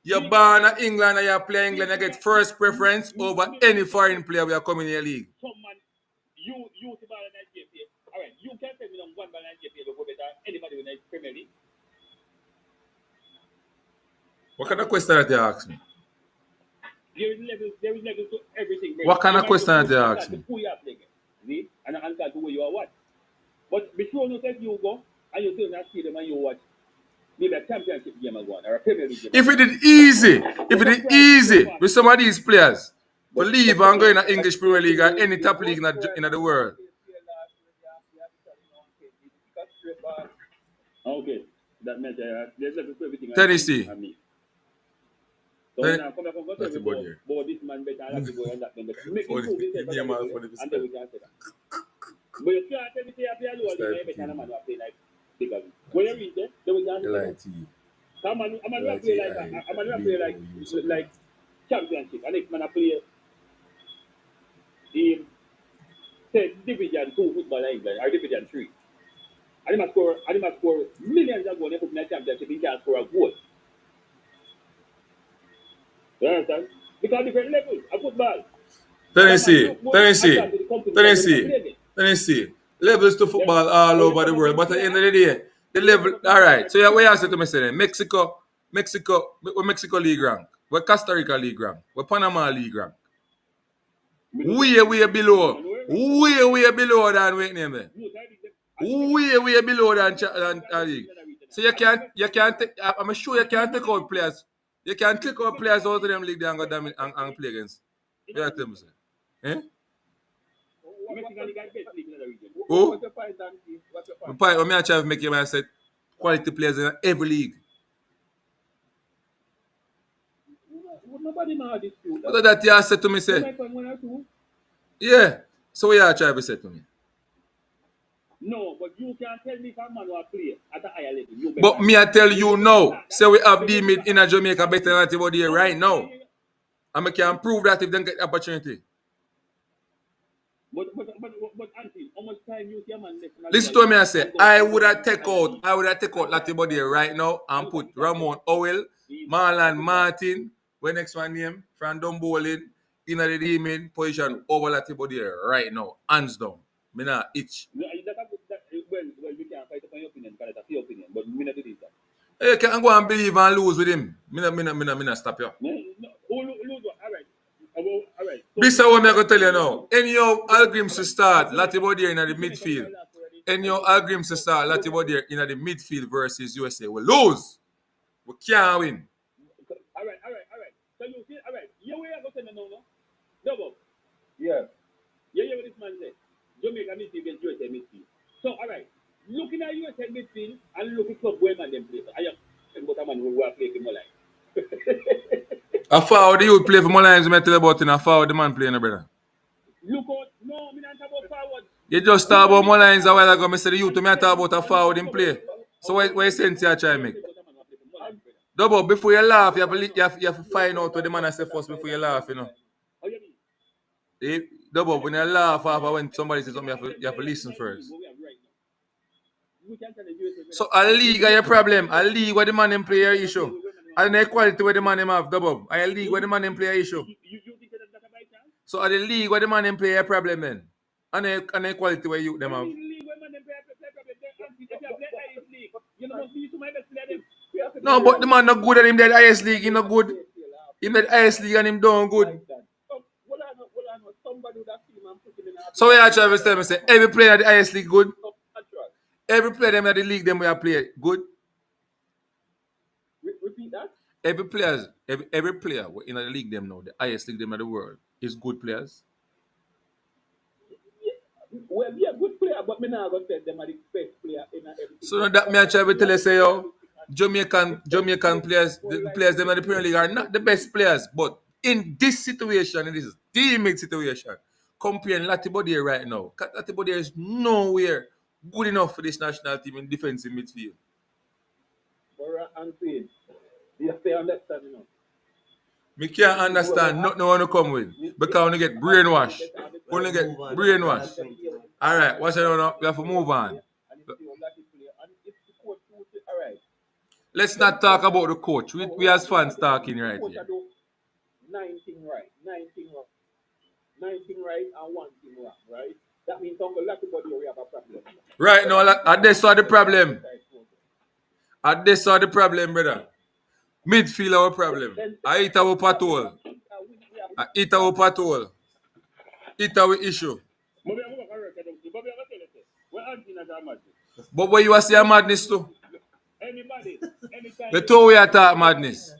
You're born in England and you play England, you get first preference over any foreign player we are coming in your league. You alright, you can't tell me one ball in JPL before better anybody in the Premier League. What kind of question that you ask me? There is levels to everything. What kind of question that you ask me? Who you are playing? See? And I answer to where you are what. But be sure you say you go and you still not see them and you watch. Maybe a championship game or one or a Premier League game. If it is easy with some of these players to leave and go in the English Premier League or any top league in the world. Okay, that meant there's levels to everything. Tennessee. So now come back and go to but this man better and that go and that man better. Make him prove himself and then we can say that. But you can't tell me say I play alone, you better than a man who play like bigger. When you reach there, then we can say that. I'm gonna play like championship. And next man I play in say Division 2 football in England or Division 3. I didn't score millions of goals in the championship. He can't score a goal. You understand? Because different levels of football. Tennessee. Levels to football all over the world. But at the end of the day, the level, all right. So what you asked to me say Mexico League rank. Where Costa Rica League rank. Where Panama League rank. Way below. Way below than what name there. Way below than league. So you can't take, I'm sure you can't take out players. You can take out players out of them league and go down and play against. You tell me say. Eh? Who? What's your point? The point what I try to make you man say quality players in every league. Nobody might dispute What that you said to me, say? Jamaica 1 or 2. Yeah. So what you try to say to me? No, but you can't tell me if a man will play at a higher level. You But better. me I tell you now, say we have the mid in a Jamaica better than anybody here right now. And I can prove that if they get the opportunity. But Auntie, how much time you see a man left in a Listen league to me, I say, and go I and would go have and take higher out, league? I would have take out Latibody right now and put Ramon Owell, Marlon Martin, when next one name, from Bowling, in the demon position over Latibody right now. Hands down. Me not itch. Well, we can't fight upon your opinion because it's your opinion, but me not do this. Hey, can go and believe and lose with him. Me not stop you. No, lose what? All right. All right. So, This is what I'm going to tell you now. Anyhow, Algrims to start, Latibody in the midfield. Anyhow, Algrims to start, Latibody in the midfield versus USA. We lose. We can't win. all right. So you see, all right. You way I go tell me no. Double. Yeah. You hear what this man said? Jamaica midfield against USA midfield. So, all right. Looking at USA midfield and look at club where man them play. I am about a man who will play for my life. I forward you play for Mullines, I tell you about in a forward the man playing, brother. Look out. No, me not talk about forward. You just talk about Mullines a while ago. I said the youth to me I talk about a forward in play. So what you sense you try to make? Double, before you laugh, you have to find out what the man I say first before you laugh, you know. How you mean? Double, when you laugh after when somebody says something, you have to listen first. We can tell the USA. So a league are your problem. A league where the man them play your issue. And the quality where the man them have, double. A league where the man them play your issue. You think that by chance? So at the league where the man them play your problem then. And the quality where you them have. No, but the man not good at him that highest league, he not good. Him that highest league and him doing good. So we are trying to tell me say every player at the highest league good. Every player them at the league them we are play good. Repeat that. Every player in the league them now, the highest league them in the world, is good players. Well, yeah, good player, but me now go say them are the best player in everything. So now that me I try to tell you say yo, Jamaican players, the players them in the Premier League are not the best players, but in this situation, in this teammate situation, comparing Latibody right now, Latibody is nowhere good enough for this national team in defensive midfield. And saying, you have to understand, you know. Me can't understand nothing I want to come with because I want to get brainwashed. Only get brainwashed. All right, what's it now? We have to move on. Let's not talk about the coach. We as fans talking right here. 19 right and 1 thing wrong, right? That means Uncle Latibody we have a problem. Right now, this is the problem. This is the problem, brother. Midfield our problem. I eat our patrol. I eat our patrol. Eat our issue. But what you are saying madness too? The two we attack madness.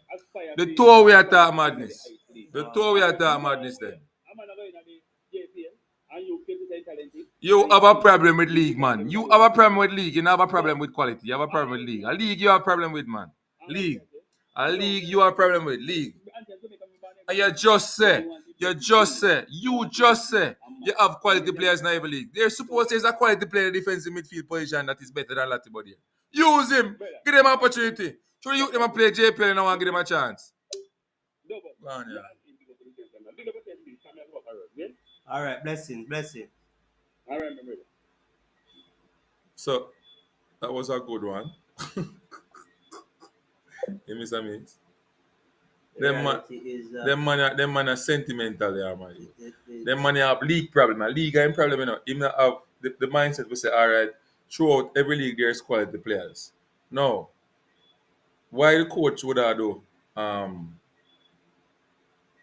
The two we attack madness. The two we attack madness then. You have a problem with league, man. You have a problem with league. You don't have a problem with quality. You have a problem with league. A league you have a problem with, man. League. A league you have a problem with. League. And you just say you have quality players in every league. They're supposed to there's a quality player in the defensive midfield position that is better than Latibody. Use him. Give them an opportunity. Should you them play JPL and I want to give them a chance. All right, blessing. All right, my brother. So that was a good one. You miss a mix. Them man are sentimental there, man. Them man have league problem. A league game problem, you know. Even have the mindset we say, all right, throughout every league there's quality players. No. Why the coach would have do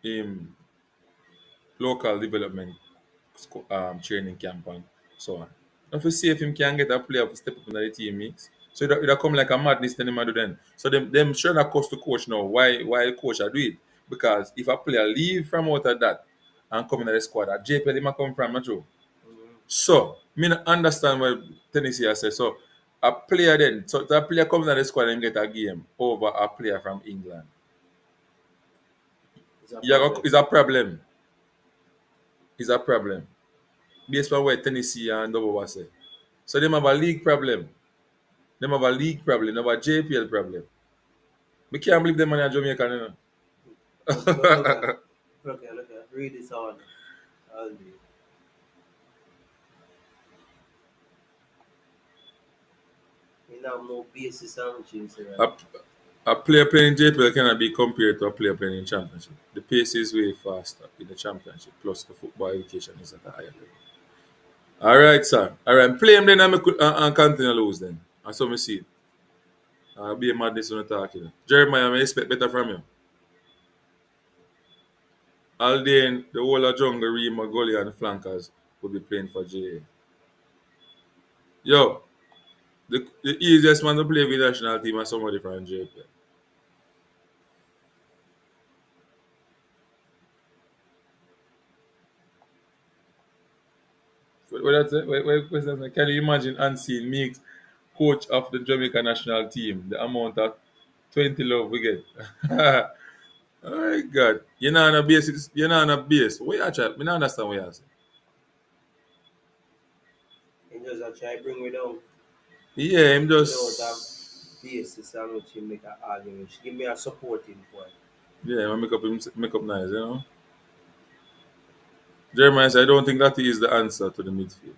in local development training camp and so on. If you see if him can get a player to step up in the team mix. So it come like a madness then him do then. So them sure not cost the coach now. Why the coach are do it? Because if a player leave from out of that and come in the squad, at JPL him come from, not true. So me not understand what Tennessee has said. So a player then, so the player comes in the squad and get a game over a player from England. It's a Yeah, problem. it's a problem. It's a problem. Based on where Tennessee and Dover say. So them have a league problem. Them have a league problem. Them have a JPL problem. We can't believe them in Jamaica, you know. Look at, look at. Read this on. I'll do it. You have no basis on which you say, right? A player playing JPL cannot be compared to a player playing in championship. The pace is way faster in the championship, plus the football education is at a higher level. All right, sir. All right, play him then and continue lose then. And so me see it. Be a madness when I talk you. Jeremiah, I expect better from you. Aldane, the whole of Jungle, Rima, Gully, and the flankers will be playing for JA. Yo, the easiest man to play with the national team is somebody from JPL. What question? Can you imagine Unseen makes coach of the Jamaica national team? The amount of 20 love we get. Oh my God. You're not on a base. You're not on a base. What you try? I don't understand what you're saying. And just try bring me down Yeah, him without a just. basis on which you make an argument. Give me a supporting point. Yeah, make up nice, you know. Jeremiah said, I don't think that is the answer to the midfield.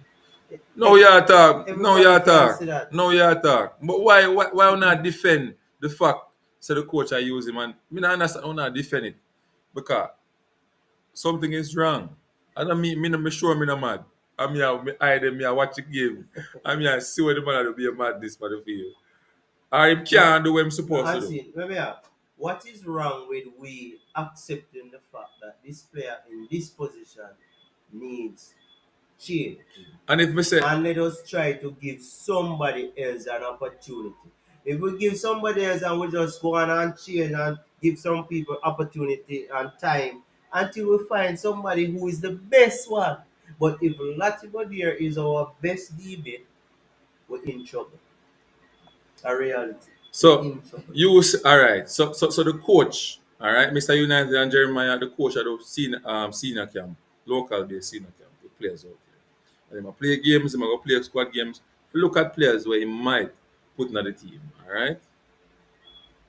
No, you attack. No, you Everybody can attack. see that. No, you attack. But why not defend the fact so the coach I use him and me not understand how not defend it. Because something is wrong. I don't mean me no sure me no mad. I'm here, me hide them, me I watch the game. I'm here see what the man will be a madness for the field. Or him can't do what I'm No, supposed to do. Hansi, let me ask. What is wrong with we accepting the fact that this player in this position needs change? And if me say And let us try to give somebody else an opportunity. If we give somebody else and we just go on and change and give some people opportunity and time until we find somebody who is the best one. But if Latigo there is our best DB, we're in trouble. A reality. We're so, in trouble. all right. So the coach, all right, Mr. United and Jeremiah, the coach of the senior camp, local based senior camp, the players out there. And they play games, they go play squad games. Look at players where he might put in the team. All right.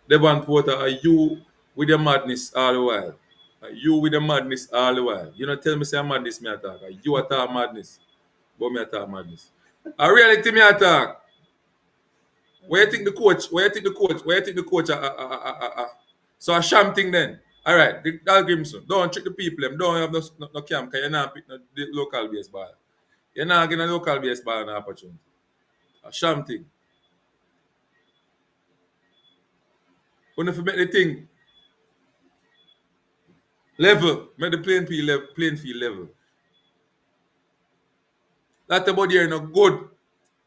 Devon Porter, are you with the madness all the while? Are you with the madness all the while? You don't tell me say I'm madness me attack. Are you attack madness? But me attack madness. A reality me attack. Where you think the coach? Where you think the coach? Where you think the coach? So a sham thing then. All right, I'll give him some. Don't trick the people. Them. Don't have no camp because you're not pick no the local baseball. You're not getting a local baseball an opportunity. A sham thing. When if you make the thing level, make the playing field level. That about there no good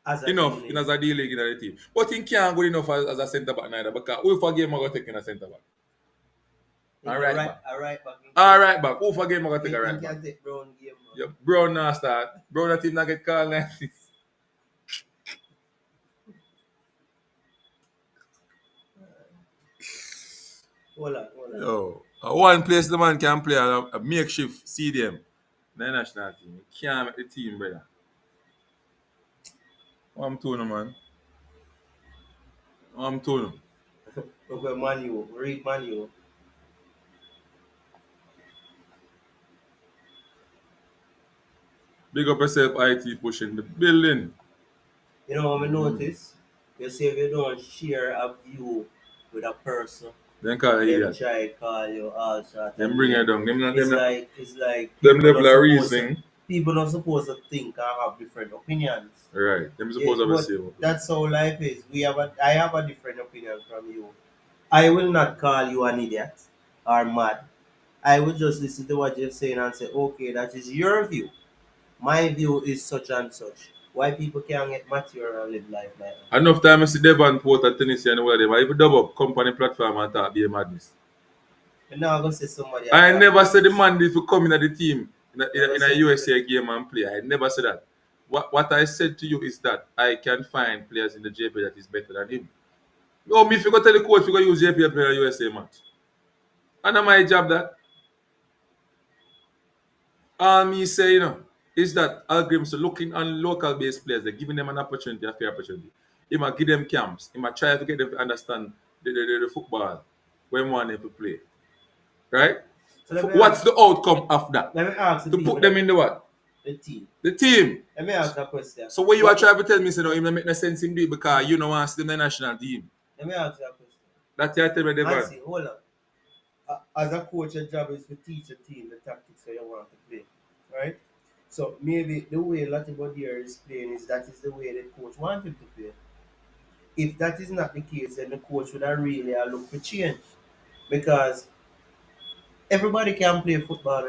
As a enough in D-League. as a D league in the team. But he can't good enough as a centre back neither because who for game I go take in a centre back? All right back. All right back. All right back. Who for game I go take a right back? Can take Brown game. Yeah, Brown now start. Brown that team not get called like this. Hold on. Yo, one place the man can play a makeshift CDM. The national team. He can't make the team, brother. What I'm telling you, man. What I'm telling you. Look at Manu. Read Manu. Big up yourself, IT pushing the building. You know what I notice? You say if you don't share a view with a person, Then call it them idiot. try call you all sorts Them of bring it names. down. It's like Them people level not of supposed to reasoning. people not supposed to think and have different opinions. Right. Them Yeah, supposed to have the but same. that's how life is. I have a different opinion from you. I will not call you an idiot or mad. I will just listen to what you're saying and say, okay, that is your view. My view is such and such. Why people can't get mature and live life like that? Enough time I see Devon Porter, Tennessee, and all them. I even double up company platform and talk be a madness. And now I'm gonna say somebody I attack never said the madness. man if you come in at the team Never in a said USA game and play. I never said that. What I said to you is that I can find players in the JPL that is better than him. No, me if you go tell the coach you go use JPL player USA match. And my job that. All me say, is that algorithms are looking on local based players, they're giving them an opportunity, a fair opportunity. He might give them camps. He might try to get them to understand the football when one to play. Right? So let me What's ask, the outcome of that? let me ask the To people put them that in the what? the team. The team. Let me ask a question. So what you are What, trying to tell me, say, no, it don't make no sense in it because you know want to see the national team. let me ask you a question. That you tell me, Devon. Nancy, hold on. As a coach, your job is to teach a team the tactics that you want to play, right? So maybe the way Latibodier is playing is that is the way the coach wants him to play. If that is not the case, then the coach would have really look for change because everybody can play football,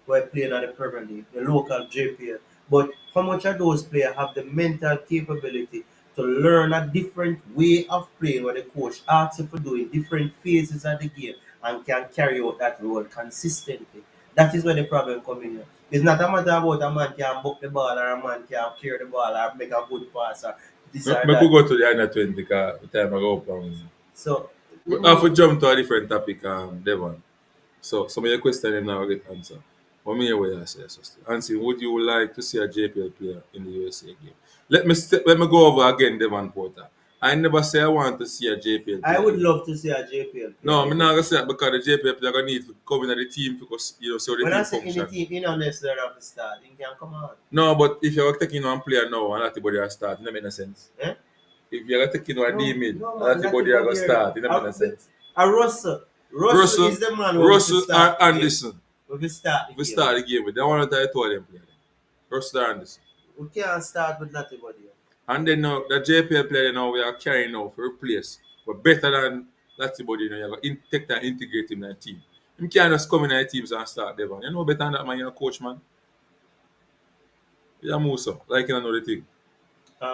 while playing at the Premier League, the local JPL. But how much of those players have the mental capability to learn a different way of playing what the coach asks you to do in different phases of the game and can carry out that role consistently? That is where the problem comes in. It's not a matter about a man can book the ball or a man can carry the ball or make a good pass or this or Me could that. go to the under 20 because the time I go up. So, But I have to jump to a different topic, Devon. So some of your questions now I get answer. What me way I say, sister? Answer, would you like to see a JPL player in the USA game? Let me go over again, Devon Porter. I never say I want to see a JPL I player. would love to see a JPL No, player. I'm not gonna say that because the JPL player gonna need to come in the team because so the When team I say any function. team, you don't necessarily have to start. You can come on. No, but if you're taking one player now and everybody will start, it don't make no sense. Eh? If you're taking one D No, mid no and man, not everybody will about there. start, it don't make no sense. A Russell. Russell is Russell, the man who will Russell start the game. Anderson. We will start We the game. start the game with that one that I told them play. Russell Anderson. We can't start with not about there. And then now the JPL player now we are carrying now for replace. But better than Latibody, you have to take that integrate him in the team. Him can't just come in the teams and start Devon. You know better than that man, you're a coach man. Yeah, move so. Like you know the thing.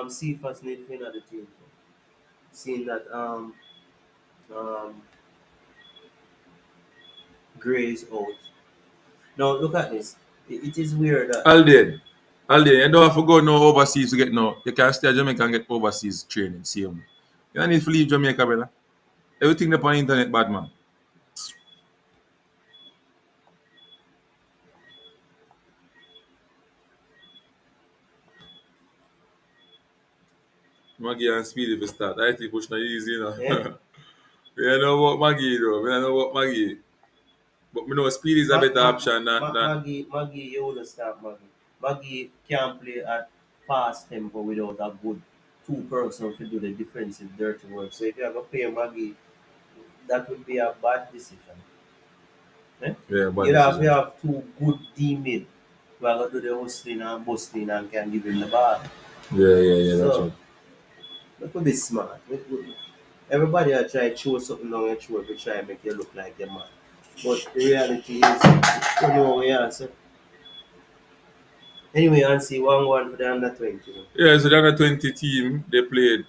Cephas need to the team. Seeing that um Gray is out. Now look at this. It is weird that Alden. Alden, you don't have to go no overseas to get no. You can stay at Jamaica and get overseas training. See him. You don't need to leave Jamaica, brother. Everything up on the internet, bad man. Maggie and Speedy for start. I think push not easy, yeah. We don't know what Maggie though. We don't know what Maggie. But we know Speedy is a better option than Maggie, you would start Maggie. Maggie can't play at fast tempo without a good two person to do the defensive dirty work. So if you have to play Maggie, that would be a bad decision. Eh? yeah, bad You have to decision. have two good D mid who are going to do the hustling and busting and can give him the ball. Yeah, that's So right. we could be smart. Everybody are try to show something down your throat to try and make you look like a man. But the reality is, you know what we are. So anyway, and see 1-1 for the under 20. Yeah, so the under 20 team, they played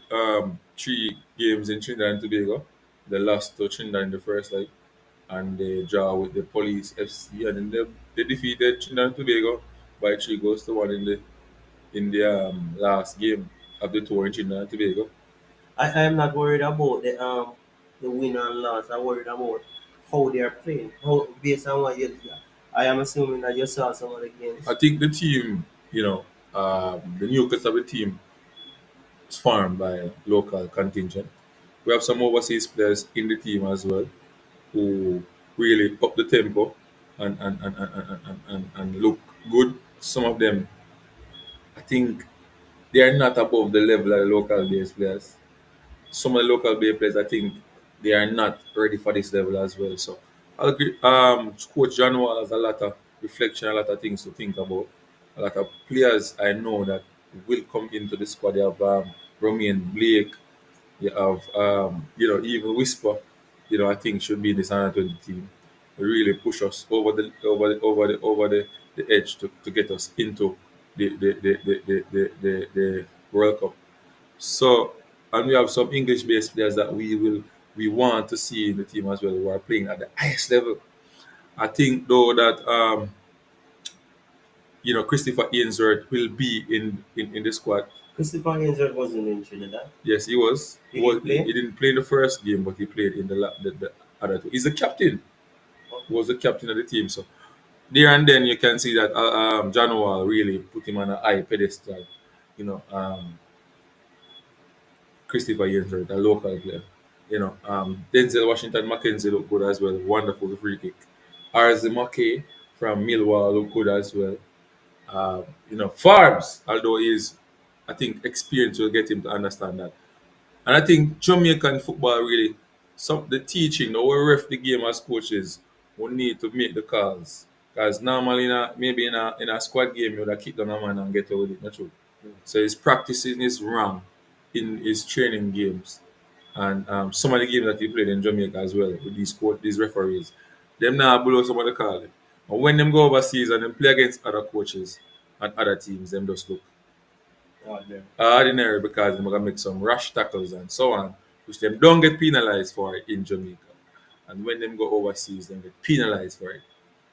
3 games in Trinidad and Tobago. They lost to Trinidad in the first leg and they draw with the Police FC and then they defeated Trinidad and Tobago by 3 goals to 1 in the last game of the tour in Trinidad and Tobago. I am not worried about the win and loss. I'm worried about how they are playing. How based on what you I am assuming that you saw some of the games. I think the team, the nucleus of the team is formed by local contingent. We have some overseas players in the team as well who really up the tempo and look good. Some of them, I think, they are not above the level of the local base players. Some of the local base players, I think, they are not ready for this level as well. So, I'll agree. Coach John Wall has a lot of reflection, a lot of things to think about. A lot of players I know that will come into the squad. You have Romain Blake, you have even Whisper. I think should be in this under 20 team. Really push us over the edge to get us into the World Cup. So, and we have some English based players that we want to see in the team as well who are playing at the highest level. I think though that Christopher Ainsworth will be in the squad. Christopher Hainsworth wasn't in Trinidad. Yes, he was. He Did he was. play? He didn't play in the first game, but he played in the other two. He's the captain. He Okay. was the captain of the team. So there and then you can see that John Wall really put him on a high pedestal. You know, Christopher Yensworth, a local player. You know, Denzel Washington Mackenzie looked good as well. Wonderful free kick. Arzi McKay from Millwall looked good as well. You know, Farbs, although he's, I think experience will get him to understand that. And I think Jamaican football really, some the teaching, the way we ref the game as coaches, will need to make the calls. Because normally, maybe in a squad game, you would have kicked down a man and get away with it. Not true. So he's practicing his wrong in his training games. And some of the games that he played in Jamaica as well with these referees, them now below some of the call. And when them go overseas and them play against other coaches and other teams, them just look ordinary because they're gonna make some rash tackles and so on, which them don't get penalized for in Jamaica. And when them go overseas, them get penalized for it.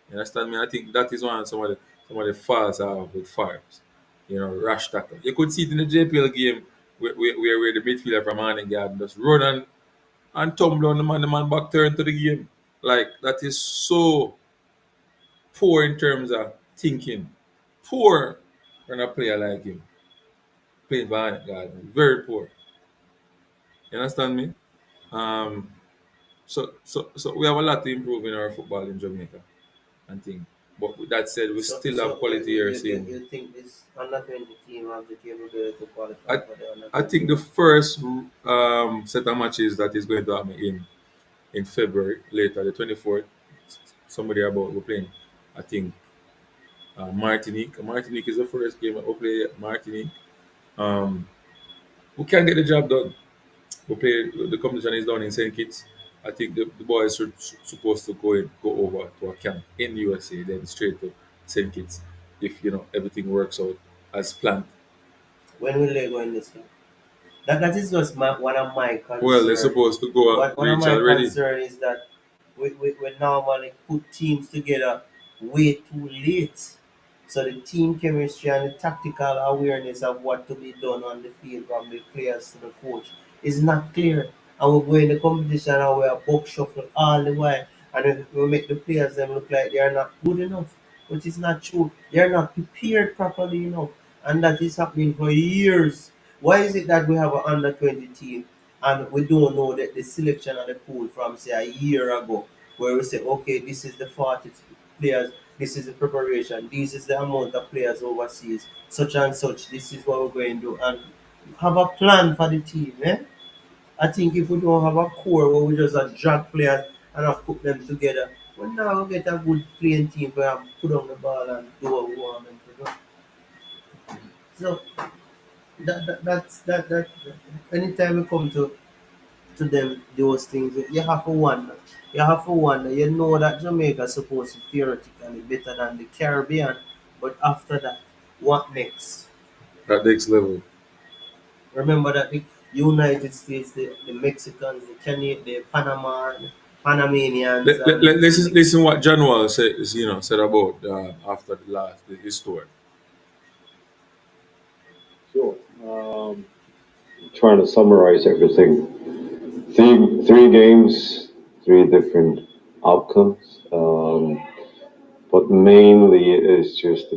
You understand me? I think that is one of some of the faults I have with Farms. You know, rash tackle. You could see it in the JPL game where the midfielder from Arnhem Garden just run and tumble on the man back turn to the game. Like that is so poor in terms of thinking. Poor when a player like him. Playing for Arnhem Garden. Very poor. You understand me? Um, so we have a lot to improve in our football in Jamaica and thing. But with that said, we still have quality here. You think this under 20 team have the capability to qualify I, for the under I 20? think the first set of matches that is going to happen in February, later, the 24th, somebody about we're playing, I think, Martinique. Martinique is the first game that we play at Martinique. Um, we can get the job done. We play, the competition is done in St. Kitts. I think the boys should supposed to go over to a camp in the USA, then straight to St. Kitts if everything works out as planned. When will they go in this game? That is just one of my Well, they're concern. supposed to go and One of reach my already. concern is that we normally put teams together way too late. So the team chemistry and the tactical awareness of what to be done on the field from the players to the coach is not clear. And we go in the competition and we are box shuffle all the while. And we make the players them look like they are not good enough. Which is not true. They are not prepared properly enough. And that is happening for years. Why is it that we have an under 20 team and we don't know that the selection of the pool from say a year ago, where we say, okay, this is the 40 players, this is the preparation, this is the amount of players overseas, such and such, this is what we're going to do, and have a plan for the team. I think if we don't have a core where we just drag players and have put them together, we now get a good playing team where put on the ball and do what we want them to do. So that anytime we come to them those things, you have to wonder. You have to wonder. You know that Jamaica is supposed to theoretically better than the Caribbean, but after that, what next? That next level. Remember that the United States, the Mexicans, the Canadian, the Panamanians, and Listen what John Wall said about after his tour. Sure. Trying to summarize everything. Three games, three different outcomes. But mainly it is just to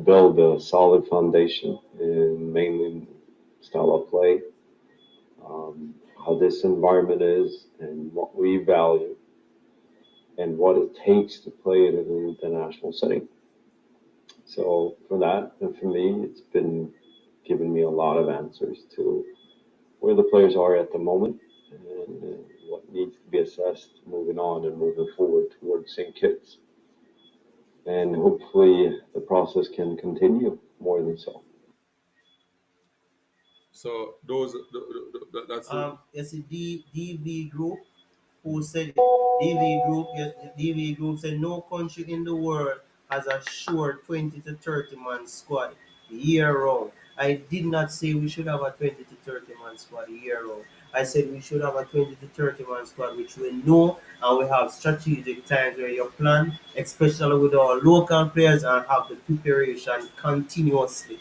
build a solid foundation in mainly style of play, how this environment is, and what we value, and what it takes to play in an international setting. So for that, and for me, it's been giving me a lot of answers to where the players are at the moment and what needs to be assessed moving on and moving forward towards St. Kitts. And hopefully the process can continue more than so. So that's Yes, the DV group who said DV group, yes, the DV group said no country in the world has a sure 20 to 30 man squad year round. I did not say we should have a 20 to 30 man squad year round. I said we should have a 20 to 30 man squad which we know and we have strategic times where you plan, especially with our local players, and have the preparation continuously.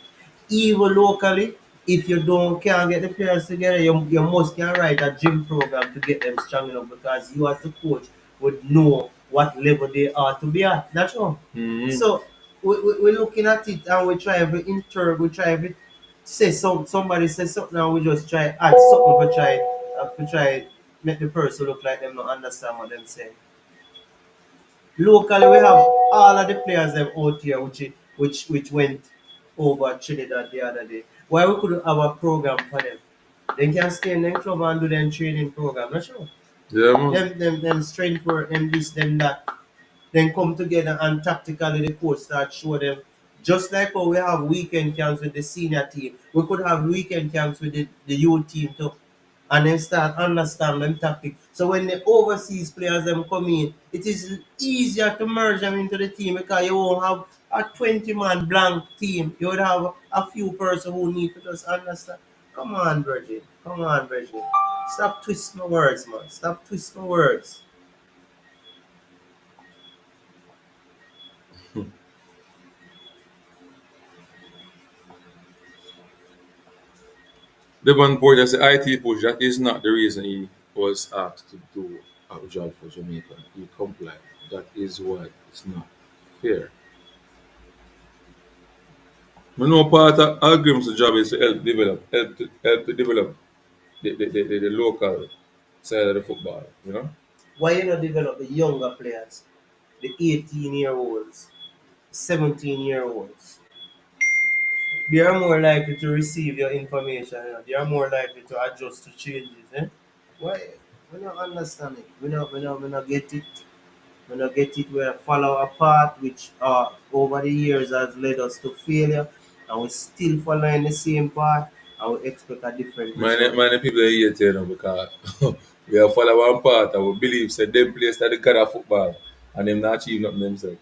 Even locally, if you don't can't get the players together, you must can write a gym program to get them strong enough because you as the coach would know what level they are to be at. That's all. So we're looking at it and we try every we try every say somebody says something and we just try add something to try make the person look like them not understand what them saying. Locally, we have all of the players them out here, which went over Trinidad the other day. Why we couldn't have a program for them? They can stay in their club and do their training program. Not sure. Yeah, man. Them strength work, them this, them that. Then come together and tactically the coach start show them. Just like how we have weekend camps with the senior team, we could have weekend camps with the youth team too. And then start understand them tactics. So when the overseas players them come in, it is easier to merge them into the team because you won't have a 20-man blank team. You would have a few person who need to just understand. Come on, Virgin. Come on, Virgin. Stop twisting my words, man. Stop twisting my words. Devon Boyd as the IT push, that is not the reason he was asked to do a job for Jamaica. He complied. That is why it's not fair. I know part of Agrim's job is to help to develop the local side of the football, you know? Why you not develop the younger players, the 18-year-olds, 17-year-olds? They are more likely to receive your information. They are more likely to adjust to changes. Why? We don't understand it. We not get it. We not get it. We follow a path which over the years has led us to failure, and we still following the same path, and we expect a different result. Many people are here, you know, because we are follow one part and we believe that them place that the god of football and them not achieve nothing themselves.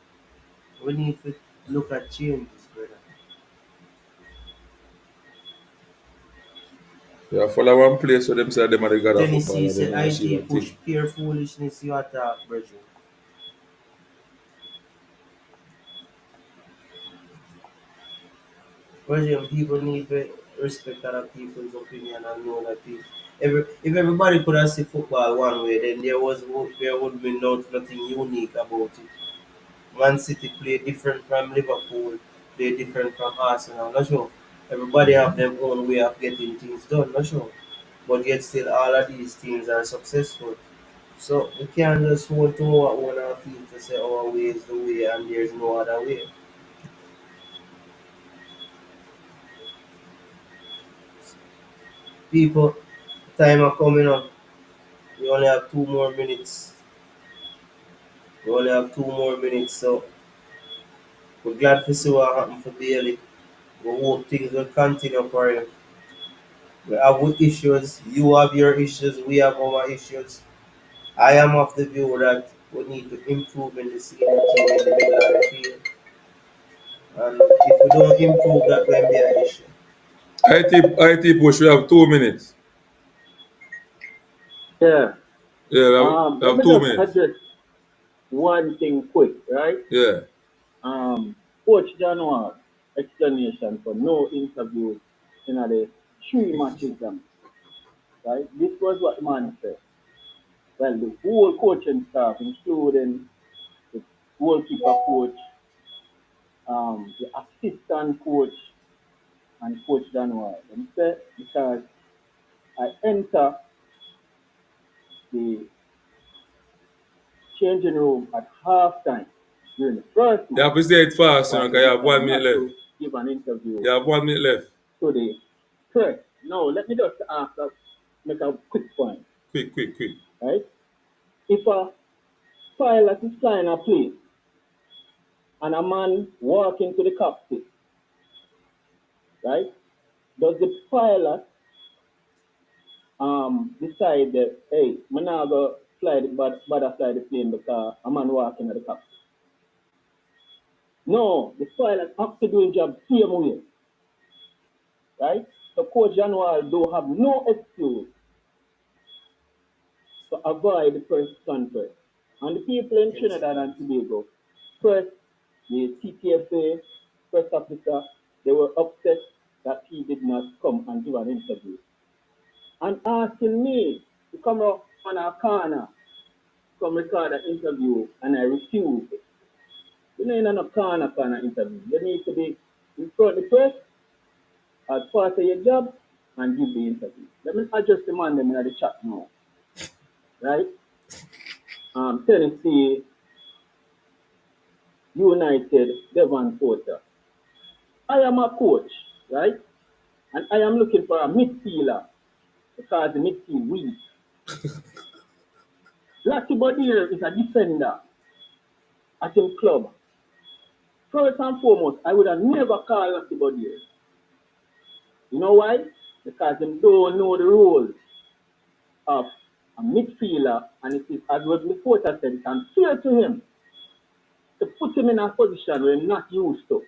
We need to look at changes, brother. We are follow one place so them say them are the god of football Tennessee and them said not achieve a IT push thing. pure foolishness you attack, brethren. Brethren, people need to respect other people's opinion and know that if everybody could have seen football one way, then there would be nothing unique about it. Man City play different from Liverpool, play different from Arsenal, not sure. Everybody have their own way of getting things done, not sure. But yet still all of these teams are successful. So we can't just hold to our own feet to say our way is the way and there's no other way. People, time are coming up. We only have 2 more minutes. We only have 2 more minutes, so we're glad to see what happened for Bailey. We hope things will continue for him. We have our issues, you have your issues, we have our issues. I am of the view that we need to improve in the senior team in the middle of the field. And if we don't improve, that will be an issue. IT push, we have 2 minutes. Yeah. Yeah, we Let have me two just minutes. address one thing quick, right? Yeah. Coach January explanation for no interviews in the 3 matches them, right? This was what the man said. Well, the whole coaching staff, including the goalkeeper coach, the assistant coach, and Coach January, them said because I enter the changing room at halftime during the first You match. have to say it fast, you know, But because you have 1 minute not left. to give an interview You have 1 minute left. to the press. No, let me just make a quick point, Quick. right? If a pilot is flying a plane and a man walk into the cockpit, right? Does the pilot decide that, hey, I'm not going to fly the plane because a man walking at the cockpit? No, the pilot has to do his job same way, right? So Coach January don't have no excuse to avoid the press conference. And the people in Trinidad and Tobago, press, the TTFA, press officer, they were upset that he did not come and give an interview. And asking me to come up on a corner come record an interview and I refuse it. You know, in a corner interview. You need to be in front of the press as part of your job and give the interview. Let me address the man them in the chat now. Right? Tennessee United Devon Porter. I am a coach, right? And I am looking for a midfielder because the midfield weak. Lucky Bodier is a defender at his club. First and foremost, I would have never called Lucky Bodier. You know why? Because they don't know the rules of a midfielder, and it is, as was before said, it's unfair to him to put him in a position where he's not used to.